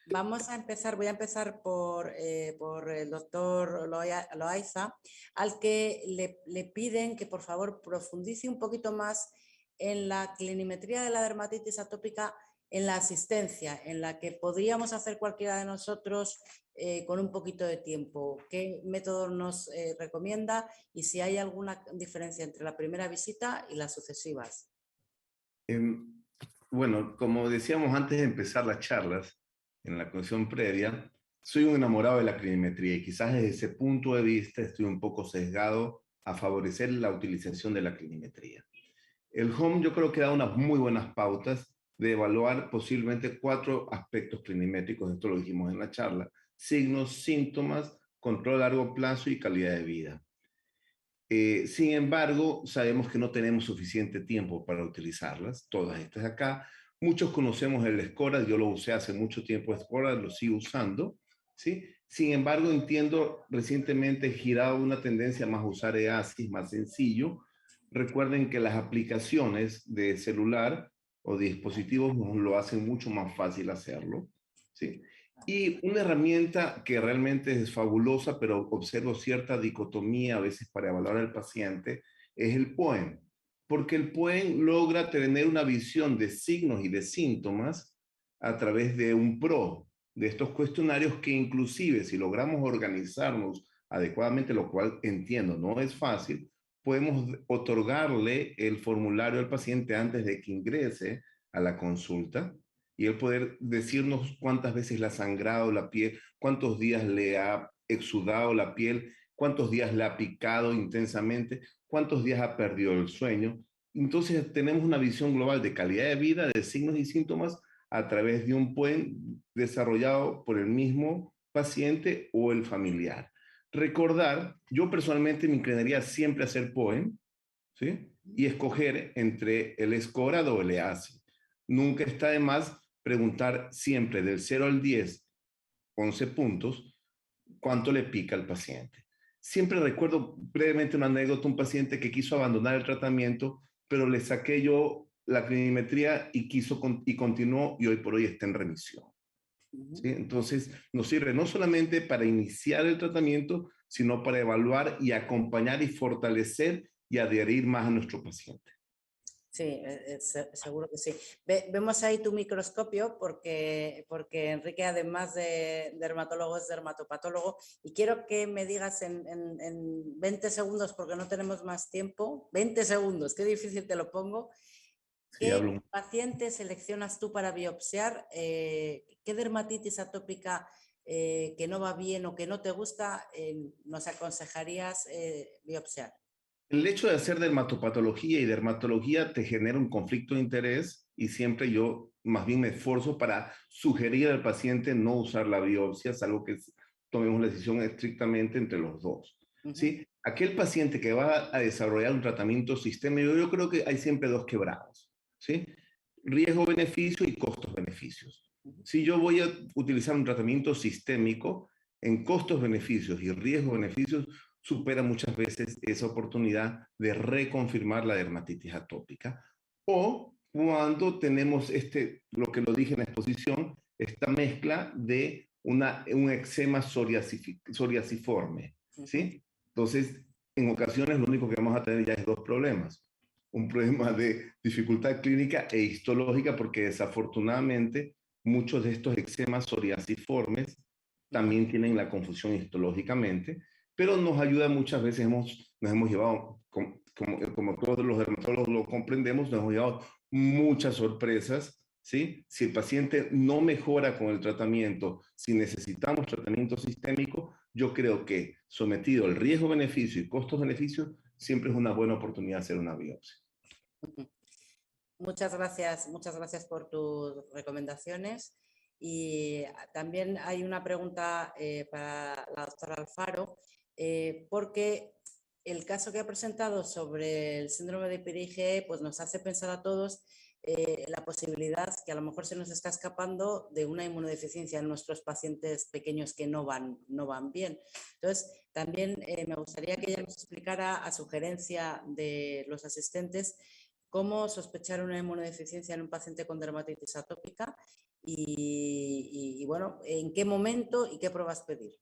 voy a empezar por el doctor Loaiza, al que le piden que por favor profundice un poquito más en la clinimetría de la dermatitis atópica, en la asistencia, en la que podríamos hacer cualquiera de nosotros con un poquito de tiempo. ¿Qué método nos recomienda y si hay alguna diferencia entre la primera visita y las sucesivas? Bueno, como decíamos antes de empezar las charlas, en la cuestión previa, soy un enamorado de la clinimetría y quizás desde ese punto de vista estoy un poco sesgado a favorecer la utilización de la clinimetría. El home yo creo que da unas muy buenas pautas de evaluar posiblemente 4 aspectos clinimétricos, esto lo dijimos en la charla: signos, síntomas, control a largo plazo y calidad de vida. Sin embargo, sabemos que no tenemos suficiente tiempo para utilizarlas, todas estas de acá. Muchos conocemos el SCORAD, yo lo usé hace mucho tiempo, SCORAD, lo sigo usando, ¿sí? Sin embargo, entiendo, recientemente he girado una tendencia más a usar EASIS, más sencillo. Recuerden que las aplicaciones de celular o de dispositivos nos lo hacen mucho más fácil hacerlo, ¿sí? Y una herramienta que realmente es fabulosa, pero observo cierta dicotomía a veces para evaluar al paciente, es el POEM. Porque el POEM logra tener una visión de signos y de síntomas a través de un PRO, de estos cuestionarios que inclusive si logramos organizarnos adecuadamente, lo cual entiendo no es fácil, podemos otorgarle el formulario al paciente antes de que ingrese a la consulta, y el poder decirnos cuántas veces le ha sangrado la piel, cuántos días le ha exudado la piel, cuántos días le ha picado intensamente, cuántos días ha perdido el sueño. Entonces tenemos una visión global de calidad de vida, de signos y síntomas a través de un POEM desarrollado por el mismo paciente o el familiar. Recordar, yo personalmente me inclinaría siempre a hacer POEM, ¿sí? Y escoger entre el SCORAD o el EASI. Nunca está de más preguntar siempre del 0 al 10, 11 puntos, cuánto le pica al paciente. Siempre recuerdo brevemente una anécdota, un paciente que quiso abandonar el tratamiento, pero le saqué yo la clinimetría y continuó, y hoy por hoy está en remisión. ¿Sí? Entonces, nos sirve no solamente para iniciar el tratamiento, sino para evaluar y acompañar y fortalecer y adherir más a nuestro paciente. Sí, seguro que sí. Vemos ahí tu microscopio porque Enrique, además de dermatólogo, es dermatopatólogo, y quiero que me digas en 20 segundos, porque no tenemos más tiempo, 20 segundos, qué difícil te lo pongo. Sí, ¿Qué paciente seleccionas tú para biopsiar? ¿Qué dermatitis atópica que no va bien o que no te gusta nos aconsejarías biopsiar? El hecho de hacer dermatopatología y dermatología te genera un conflicto de interés y siempre yo más bien me esfuerzo para sugerir al paciente no usar la biopsia, es algo que tomemos la decisión estrictamente entre los dos. ¿Sí? Aquel paciente que va a desarrollar un tratamiento sistémico, yo creo que hay siempre dos quebrados. ¿Sí? Riesgo-beneficio y costos-beneficios. Si yo voy a utilizar un tratamiento sistémico, en costos-beneficios y riesgo-beneficios, supera muchas veces esa oportunidad de reconfirmar la dermatitis atópica. O cuando tenemos lo que lo dije en la exposición, esta mezcla de un eczema psoriasiforme, ¿sí? Entonces, en ocasiones lo único que vamos a tener ya es dos problemas. Un problema de dificultad clínica e histológica, porque desafortunadamente muchos de estos eczemas psoriasiformes también tienen la confusión histológicamente, pero nos ayuda muchas veces, nos hemos llevado, como todos los dermatólogos lo comprendemos, nos hemos llevado muchas sorpresas, ¿sí? Si el paciente no mejora con el tratamiento, si necesitamos tratamiento sistémico, yo creo que sometido al riesgo-beneficio y costos-beneficios, siempre es una buena oportunidad hacer una biopsia. Muchas gracias por tus recomendaciones. Y también hay una pregunta para la doctora Alfaro, porque el caso que ha presentado sobre el síndrome de Pirig pues nos hace pensar a todos la posibilidad que a lo mejor se nos está escapando de una inmunodeficiencia en nuestros pacientes pequeños que no van bien. Entonces, también me gustaría que ella nos explicara, a sugerencia de los asistentes, cómo sospechar una inmunodeficiencia en un paciente con dermatitis atópica y bueno, en qué momento y qué pruebas pedir.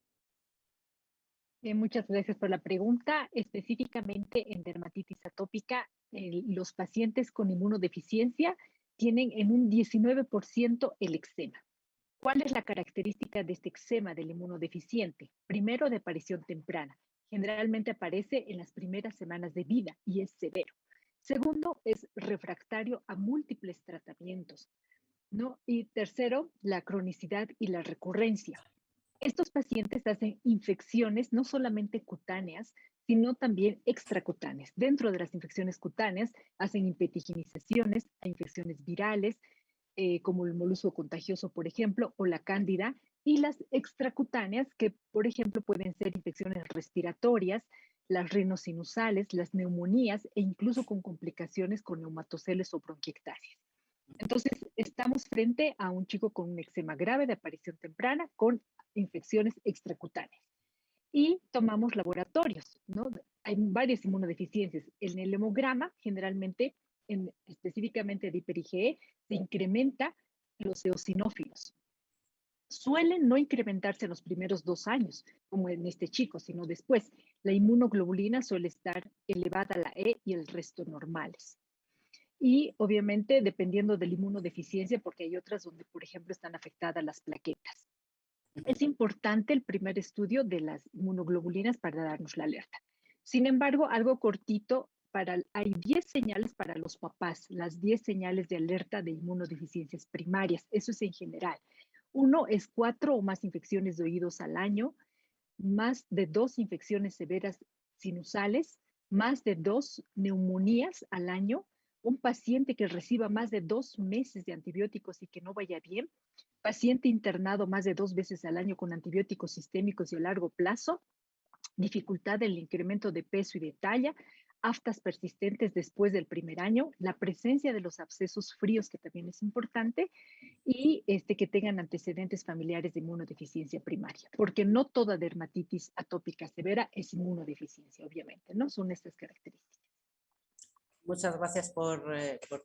Muchas gracias por la pregunta. Específicamente en dermatitis atópica, los pacientes con inmunodeficiencia tienen en un 19% el eczema. ¿Cuál es la característica de este eczema del inmunodeficiente? Primero, de aparición temprana. Generalmente aparece en las primeras semanas de vida y es severo. Segundo, es refractario a múltiples tratamientos, ¿no? Y tercero, la cronicidad y la recurrencia. Estos pacientes hacen infecciones no solamente cutáneas, sino también extracutáneas. Dentro de las infecciones cutáneas hacen impetiginizaciones a infecciones virales, como el molusco contagioso, por ejemplo, o la cándida, y las extracutáneas, que por ejemplo pueden ser infecciones respiratorias, las rinosinusales, las neumonías e incluso con complicaciones con neumatoceles o bronquiectasias. Entonces, estamos frente a un chico con un eczema grave de aparición temprana con infecciones extracutáneas. Y tomamos laboratorios, ¿no? Hay varias inmunodeficiencias. En el hemograma, generalmente, específicamente de hiper-IgE, se incrementa los eosinófilos. Suelen no incrementarse en los primeros 2 años, como en este chico, sino después. La inmunoglobulina suele estar elevada a la E y el resto normales. Y obviamente dependiendo de la inmunodeficiencia, porque hay otras donde, por ejemplo, están afectadas las plaquetas. Es importante el primer estudio de las inmunoglobulinas para darnos la alerta. Sin embargo, algo cortito hay 10 señales para los papás, las 10 señales de alerta de inmunodeficiencias primarias. Eso es en general. Uno es 4 o más infecciones de oídos al año, más de 2 infecciones severas sinusales, más de 2 neumonías al año, un paciente que reciba más de 2 meses de antibióticos y que no vaya bien, paciente internado más de 2 veces al año con antibióticos sistémicos y a largo plazo, dificultad del incremento de peso y de talla, aftas persistentes después del primer año, la presencia de los abscesos fríos, que también es importante, y que tengan antecedentes familiares de inmunodeficiencia primaria, porque no toda dermatitis atópica severa es inmunodeficiencia, obviamente, ¿no? Son estas características. Muchas gracias por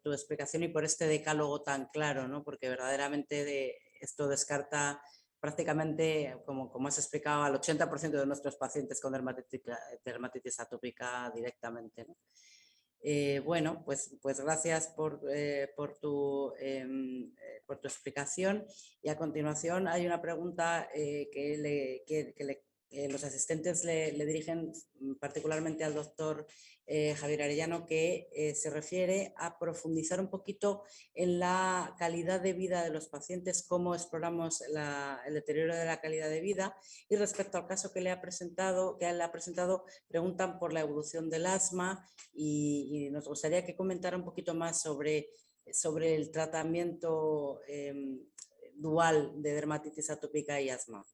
tu explicación y por este decálogo tan claro, ¿no? Porque verdaderamente esto descarta prácticamente, como has explicado, al 80% de nuestros pacientes con dermatitis atópica directamente, ¿no? Bueno, pues gracias por tu explicación, y a continuación hay una pregunta que los asistentes le dirigen particularmente al doctor Javier Arellano, que se refiere a profundizar un poquito en la calidad de vida de los pacientes, cómo exploramos el deterioro de la calidad de vida, y respecto al caso que él ha presentado, preguntan por la evolución del asma, y nos gustaría que comentara un poquito más sobre el tratamiento dual de dermatitis atópica y asma.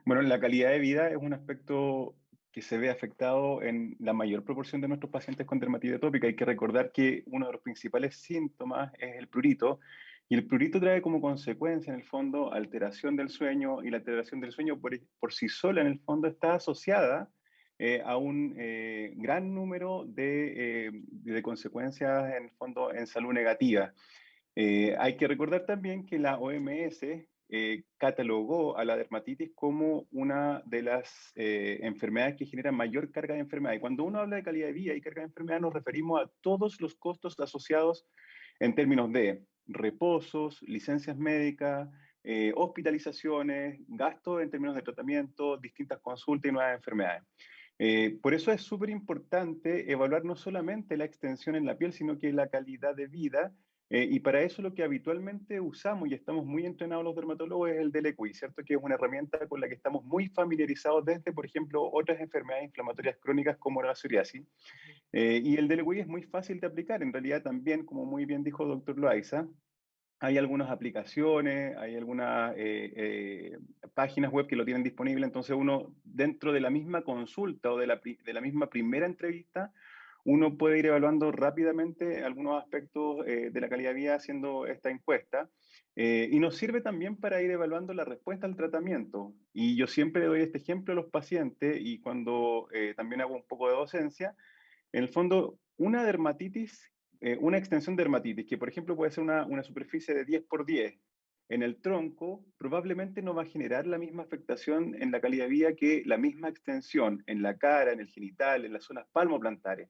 Bueno, la calidad de vida es un aspecto que se ve afectado en la mayor proporción de nuestros pacientes con dermatitis atópica. Hay que recordar que uno de los principales síntomas es el prurito, y el prurito trae como consecuencia, en el fondo, alteración del sueño, y la alteración del sueño por sí sola, en el fondo, está asociada a un gran número de consecuencias, en el fondo, en salud negativa. Hay que recordar también que la OMS catalogó a la dermatitis como una de las enfermedades que generan mayor carga de enfermedad. Y cuando uno habla de calidad de vida y carga de enfermedad, nos referimos a todos los costos asociados en términos de reposos, licencias médicas, hospitalizaciones, gastos en términos de tratamiento, distintas consultas y nuevas enfermedades. Por eso es súper importante evaluar no solamente la extensión en la piel, sino que la calidad de vida. Y para eso lo que habitualmente usamos, y estamos muy entrenados los dermatólogos, es el DLQI, ¿cierto? Que es una herramienta con la que estamos muy familiarizados desde, por ejemplo, otras enfermedades inflamatorias crónicas como la psoriasis. Y el DLQI es muy fácil de aplicar. En realidad también, como muy bien dijo el doctor Loaiza, hay algunas aplicaciones, hay algunas páginas web que lo tienen disponible. Entonces uno, dentro de la misma consulta o de la misma primera entrevista, uno puede ir evaluando rápidamente algunos aspectos de la calidad de vida haciendo esta encuesta. Y nos sirve también para ir evaluando la respuesta al tratamiento. Y yo siempre le doy este ejemplo a los pacientes, y cuando también hago un poco de docencia, en el fondo, una dermatitis, una extensión de dermatitis, que por ejemplo puede ser una superficie de 10 por 10 en el tronco, probablemente no va a generar la misma afectación en la calidad de vida que la misma extensión en la cara, en el genital, en las zonas palmoplantares.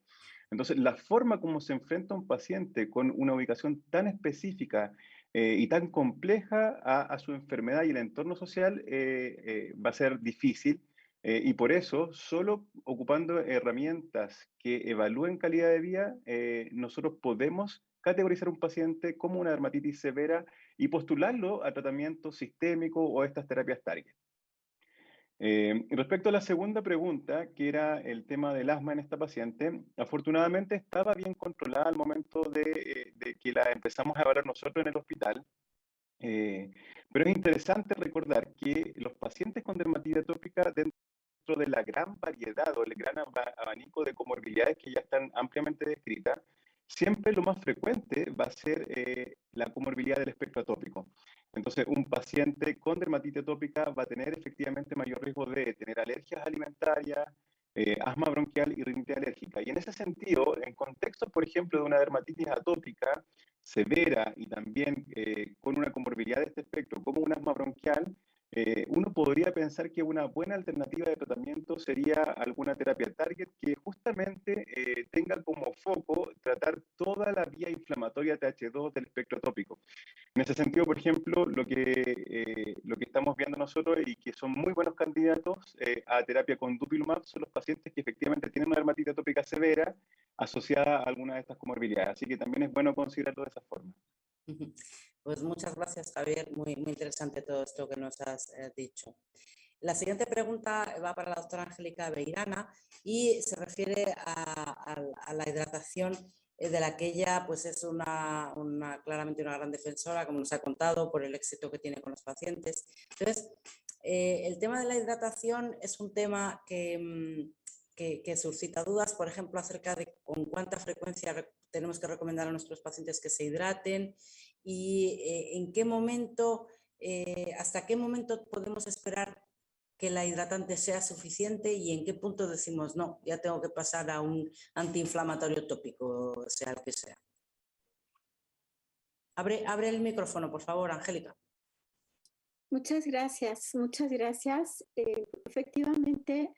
Entonces, la forma como se enfrenta un paciente con una ubicación tan específica y tan compleja a su enfermedad y el entorno social va a ser difícil. Y por eso, solo ocupando herramientas que evalúen calidad de vida, nosotros podemos categorizar un paciente como una dermatitis severa y postularlo a tratamiento sistémico o a estas terapias target. Respecto a la segunda pregunta, que era el tema del asma en esta paciente, afortunadamente estaba bien controlada al momento de que la empezamos a evaluar nosotros en el hospital. Pero es interesante recordar que los pacientes con dermatitis atópica, dentro de la gran variedad o el gran abanico de comorbilidades que ya están ampliamente descritas, siempre lo más frecuente va a ser la comorbilidad del espectro atópico. Entonces, un paciente con dermatitis atópica va a tener efectivamente mayor riesgo de tener alergias alimentarias, asma bronquial y rinitis alérgica. Y en ese sentido, en contextos, por ejemplo, de una dermatitis atópica severa y también con una comorbilidad de este espectro, como un asma bronquial, uno podría pensar que una buena alternativa de tratamiento sería alguna terapia target que justamente tenga como foco tratar toda la vía inflamatoria TH2 del espectro atópico. En ese sentido, por ejemplo, lo que estamos viendo nosotros y que son muy buenos candidatos a terapia con dupilumab son los pacientes que efectivamente tienen una dermatitis atópica severa asociada a alguna de estas comorbilidades. Así que también es bueno considerarlo de esa forma. Pues muchas gracias, Javier. Muy, muy interesante todo esto que nos has dicho. La siguiente pregunta va para la doctora Angélica Beirana y se refiere a la hidratación de la que ella pues es claramente una gran defensora, como nos ha contado, por el éxito que tiene con los pacientes. Entonces, el tema de la hidratación es un tema que suscita dudas, por ejemplo, acerca de con cuánta frecuencia tenemos que recomendar a nuestros pacientes que se hidraten y en qué momento, hasta qué momento podemos esperar que la hidratante sea suficiente y en qué punto decimos no, ya tengo que pasar a un antiinflamatorio tópico, sea el que sea. Abre el micrófono, por favor, Angélica. Muchas gracias, muchas gracias. Efectivamente,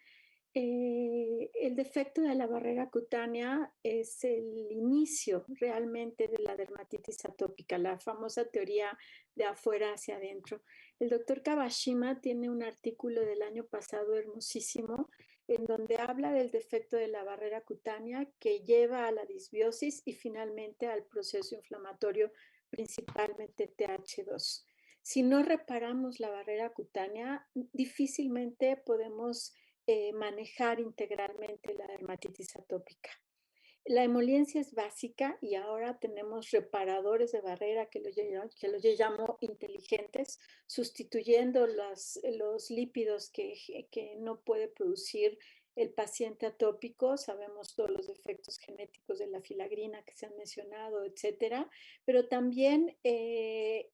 el defecto de la barrera cutánea es el inicio realmente de la dermatitis atópica, la famosa teoría de afuera hacia adentro. El doctor Kawashima tiene un artículo del año pasado hermosísimo en donde habla del defecto de la barrera cutánea que lleva a la disbiosis y finalmente al proceso inflamatorio, principalmente TH2. Si no reparamos la barrera cutánea, difícilmente podemos manejar integralmente la dermatitis atópica. La emoliencia es básica y ahora tenemos reparadores de barrera que los llamo inteligentes, sustituyendo los lípidos que no puede producir el paciente atópico. Sabemos todos los defectos genéticos de la filagrina que se han mencionado, etcétera, pero también que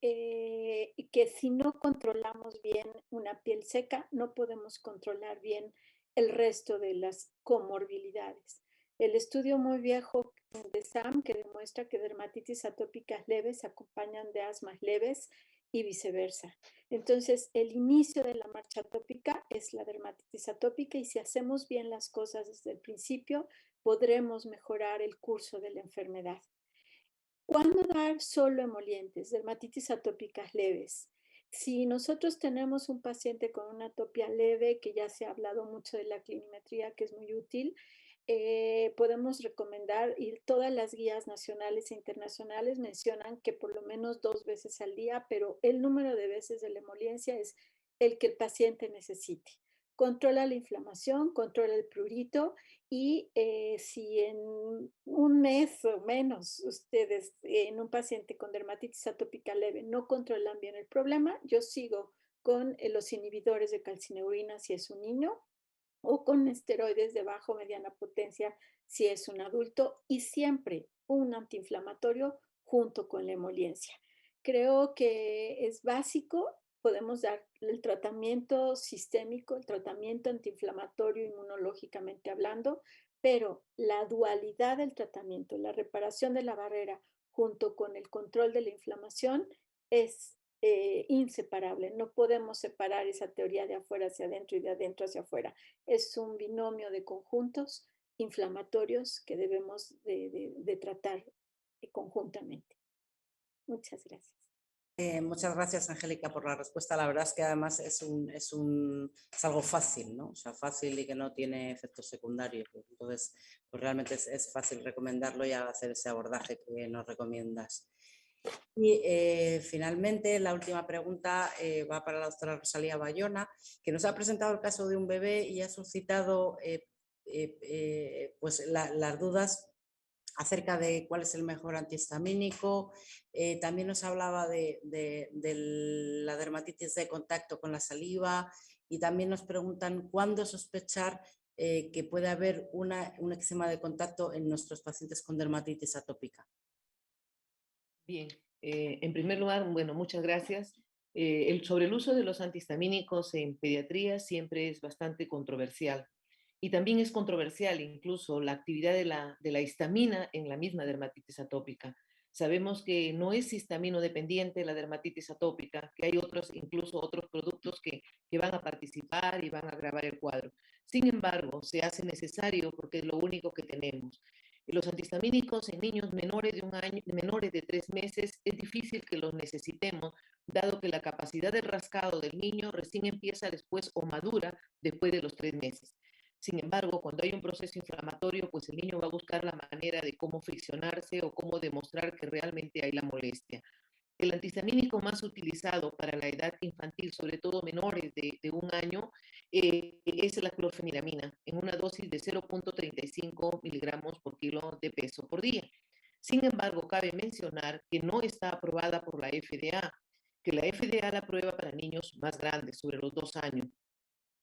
si no controlamos bien una piel seca, no podemos controlar bien el resto de las comorbilidades. El estudio muy viejo de SAM que demuestra que dermatitis atópicas leves se acompañan de asmas leves y viceversa. Entonces, el inicio de la marcha atópica es la dermatitis atópica y si hacemos bien las cosas desde el principio, podremos mejorar el curso de la enfermedad. ¿Cuándo dar solo emolientes? Dermatitis atópicas leves. Si nosotros tenemos un paciente con una atopia leve, que ya se ha hablado mucho de la clinimetría, que es muy útil, podemos recomendar, y todas las guías nacionales e internacionales mencionan que por lo menos 2 veces al día, pero el número de veces de la emoliencia es el que el paciente necesite. Controla la inflamación, controla el prurito y si en un mes o menos ustedes en un paciente con dermatitis atópica leve no controlan bien el problema, yo sigo con los inhibidores de calcineurin si es un niño o con esteroides de baja o mediana potencia si es un adulto y siempre un antiinflamatorio junto con la emoliencia. Creo que es básico, podemos dar el tratamiento sistémico, el tratamiento antiinflamatorio inmunológicamente hablando, pero la dualidad del tratamiento, la reparación de la barrera junto con el control de la inflamación es inseparable. No podemos separar esa teoría de afuera hacia adentro y de adentro hacia afuera. Es un binomio de conjuntos inflamatorios que debemos de tratar conjuntamente. Muchas gracias. Muchas gracias, Angélica, por la respuesta. La verdad es que además es algo fácil, ¿no? O sea, fácil y que no tiene efectos secundarios. Entonces, pues realmente es fácil recomendarlo y hacer ese abordaje que nos recomiendas. Y finalmente, la última pregunta va para la doctora Rosalía Bayona, que nos ha presentado el caso de un bebé y ha suscitado pues las dudas acerca de cuál es el mejor antihistamínico. También nos hablaba de la dermatitis de contacto con la saliva y también nos preguntan cuándo sospechar que puede haber un eczema de contacto en nuestros pacientes con dermatitis atópica. Bien, en primer lugar, bueno, muchas gracias. Sobre el uso de los antihistamínicos en pediatría siempre es bastante controversial. Y también es controversial incluso la actividad de la histamina en la misma dermatitis atópica. Sabemos que no es histamino dependiente la dermatitis atópica, que hay incluso otros productos que van a participar y van a agravar el cuadro. Sin embargo, se hace necesario porque es lo único que tenemos. Los antihistamínicos en niños menores de 1 año, menores de 3 meses, es difícil que los necesitemos, dado que la capacidad de rascado del niño recién empieza después o madura después de los 3 meses. Sin embargo, cuando hay un proceso inflamatorio, pues el niño va a buscar la manera de cómo friccionarse o cómo demostrar que realmente hay la molestia. El antihistamínico más utilizado para la edad infantil, sobre todo menores de 1 año, es la clorfeniramina, en una dosis de 0,35 miligramos por kilo de peso por día. Sin embargo, cabe mencionar que no está aprobada por la FDA, que la FDA la aprueba para niños más grandes, sobre los 2 años.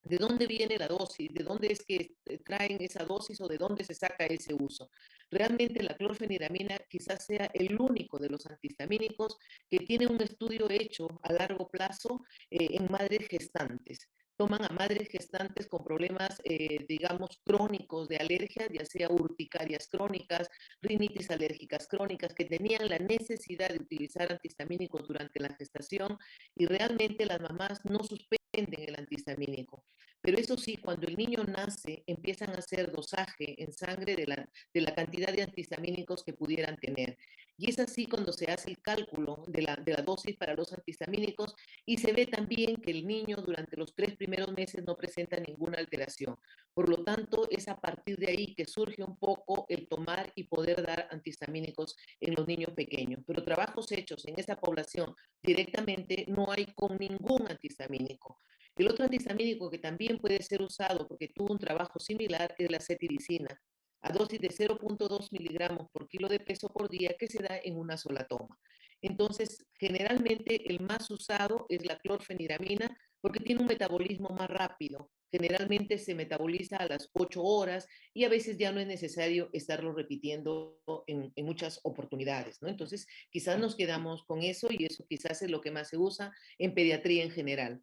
¿De dónde viene la dosis? ¿De dónde es que traen esa dosis o de dónde se saca ese uso? Realmente la clorfeniramina quizás sea el único de los antihistamínicos que tiene un estudio hecho a largo plazo en madres gestantes. Toman a madres gestantes con problemas, digamos, crónicos de alergias, ya sea urticarias crónicas, rinitis alérgicas crónicas, que tenían la necesidad de utilizar antihistamínicos durante la gestación y realmente las mamás no suspenden el antihistamínico. Pero eso sí, cuando el niño nace, empiezan a hacer dosaje en sangre de la cantidad de antihistamínicos que pudieran tener. Y es así cuando se hace el cálculo de la dosis para los antihistamínicos y se ve también que el niño durante los 3 primeros meses no presenta ninguna alteración. Por lo tanto, es a partir de ahí que surge un poco el tomar y poder dar antihistamínicos en los niños pequeños. Pero trabajos hechos en esta población directamente no hay con ningún antihistamínico. El otro antihistamínico que también puede ser usado porque tuvo un trabajo similar es la cetiricina, a dosis de 0,2 miligramos por kilo de peso por día que se da en una sola toma. Entonces, generalmente el más usado es la clorfeniramina porque tiene un metabolismo más rápido. Generalmente se metaboliza a las 8 horas y a veces ya no es necesario estarlo repitiendo en muchas oportunidades, ¿no? Entonces, quizás nos quedamos con eso y eso quizás es lo que más se usa en pediatría en general.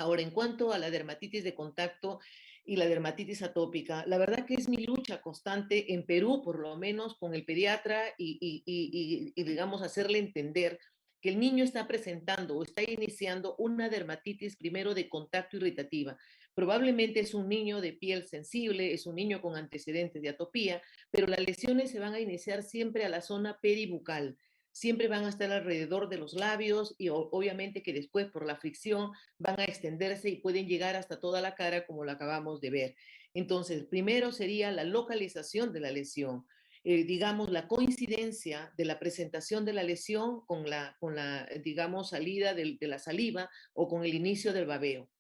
Ahora, en cuanto a la dermatitis de contacto y la dermatitis atópica, la verdad que es mi lucha constante en Perú, por lo menos con el pediatra y digamos, hacerle entender que el niño está presentando o está iniciando una dermatitis primero de contacto irritativa. Probablemente es un niño de piel sensible, es un niño con antecedentes de atopía, pero las lesiones se van a iniciar siempre a la zona peribucal. Siempre van a estar alrededor de los labios y obviamente que después por la fricción van a extenderse y pueden llegar hasta toda la cara como lo acabamos de ver. Entonces, primero sería la localización de la lesión, digamos, la coincidencia de la presentación de la lesión con la digamos, salida de la saliva o con el inicio del babeo.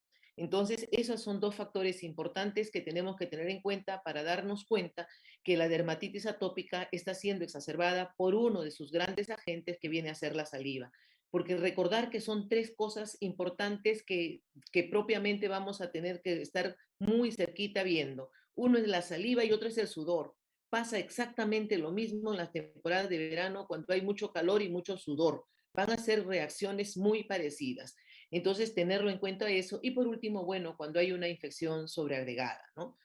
Entonces, esos son 2 factores importantes que tenemos que tener en cuenta para darnos cuenta que la dermatitis atópica está siendo exacerbada por uno de sus grandes agentes que viene a ser la saliva. Porque recordar que son 3 cosas importantes que propiamente vamos a tener que estar muy cerquita viendo. Uno es la saliva y otro es el sudor. Pasa exactamente lo mismo en las temporadas de verano cuando hay mucho calor y mucho sudor. Van a ser reacciones muy parecidas. Entonces, tenerlo en cuenta eso. Y por último, bueno, cuando hay una infección sobreagregada, ¿no?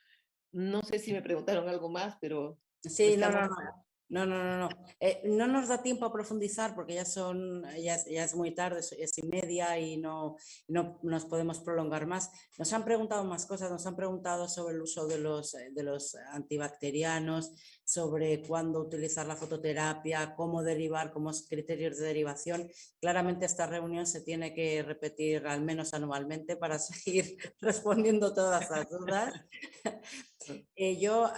No sé si me preguntaron algo más, pero Sí, no, estamos... no, no. No, no, no, no. No nos da tiempo a profundizar porque ya es muy tarde, es y media y no nos podemos prolongar más. Nos han preguntado más cosas, nos han preguntado sobre el uso de los antibacterianos, sobre cuándo utilizar la fototerapia, cómo derivar, cómo criterios de derivación. Claramente esta reunión se tiene que repetir al menos anualmente para seguir respondiendo todas las dudas. Yo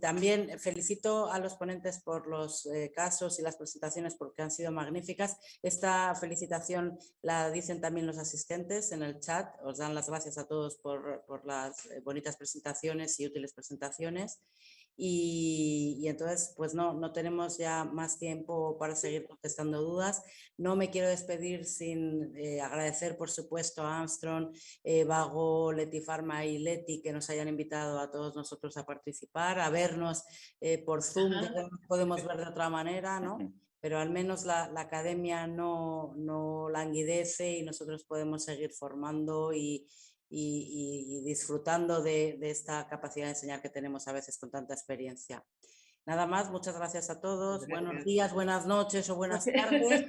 también felicito a los ponentes por los casos y las presentaciones porque han sido magníficas. Esta felicitación la dicen también los asistentes en el chat. Os dan las gracias a todos por las bonitas presentaciones y útiles presentaciones. Y entonces, pues no tenemos ya más tiempo para seguir contestando dudas. No me quiero despedir sin agradecer, por supuesto, a Armstrong, Vago, Leti Pharma y Leti que nos hayan invitado a todos nosotros a participar, a vernos por Zoom, ya no podemos ver de otra manera, ¿no? Pero al menos la academia no languidece y nosotros podemos seguir formando y disfrutando de esta capacidad de enseñar que tenemos a veces con tanta experiencia. Nada más, muchas gracias a todos. Buenos días, buenas noches o buenas tardes.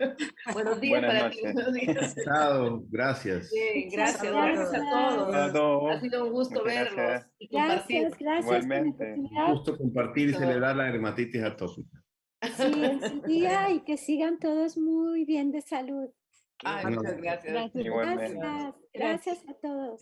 Buenos días Buenas para ti. noches. Buenos días. Chao, gracias. Bien, gracias, Saludos. gracias a todos. A todos. Ha sido un gusto Muchas verlos gracias. y compartir. Gracias por la Igualmente. oportunidad. Gusto compartir y celebrar la dermatitis atópica. Sí, en su día y que sigan todos muy bien de salud. Ay, muchas gracias. Gracias. Igualmente. Gracias a todos.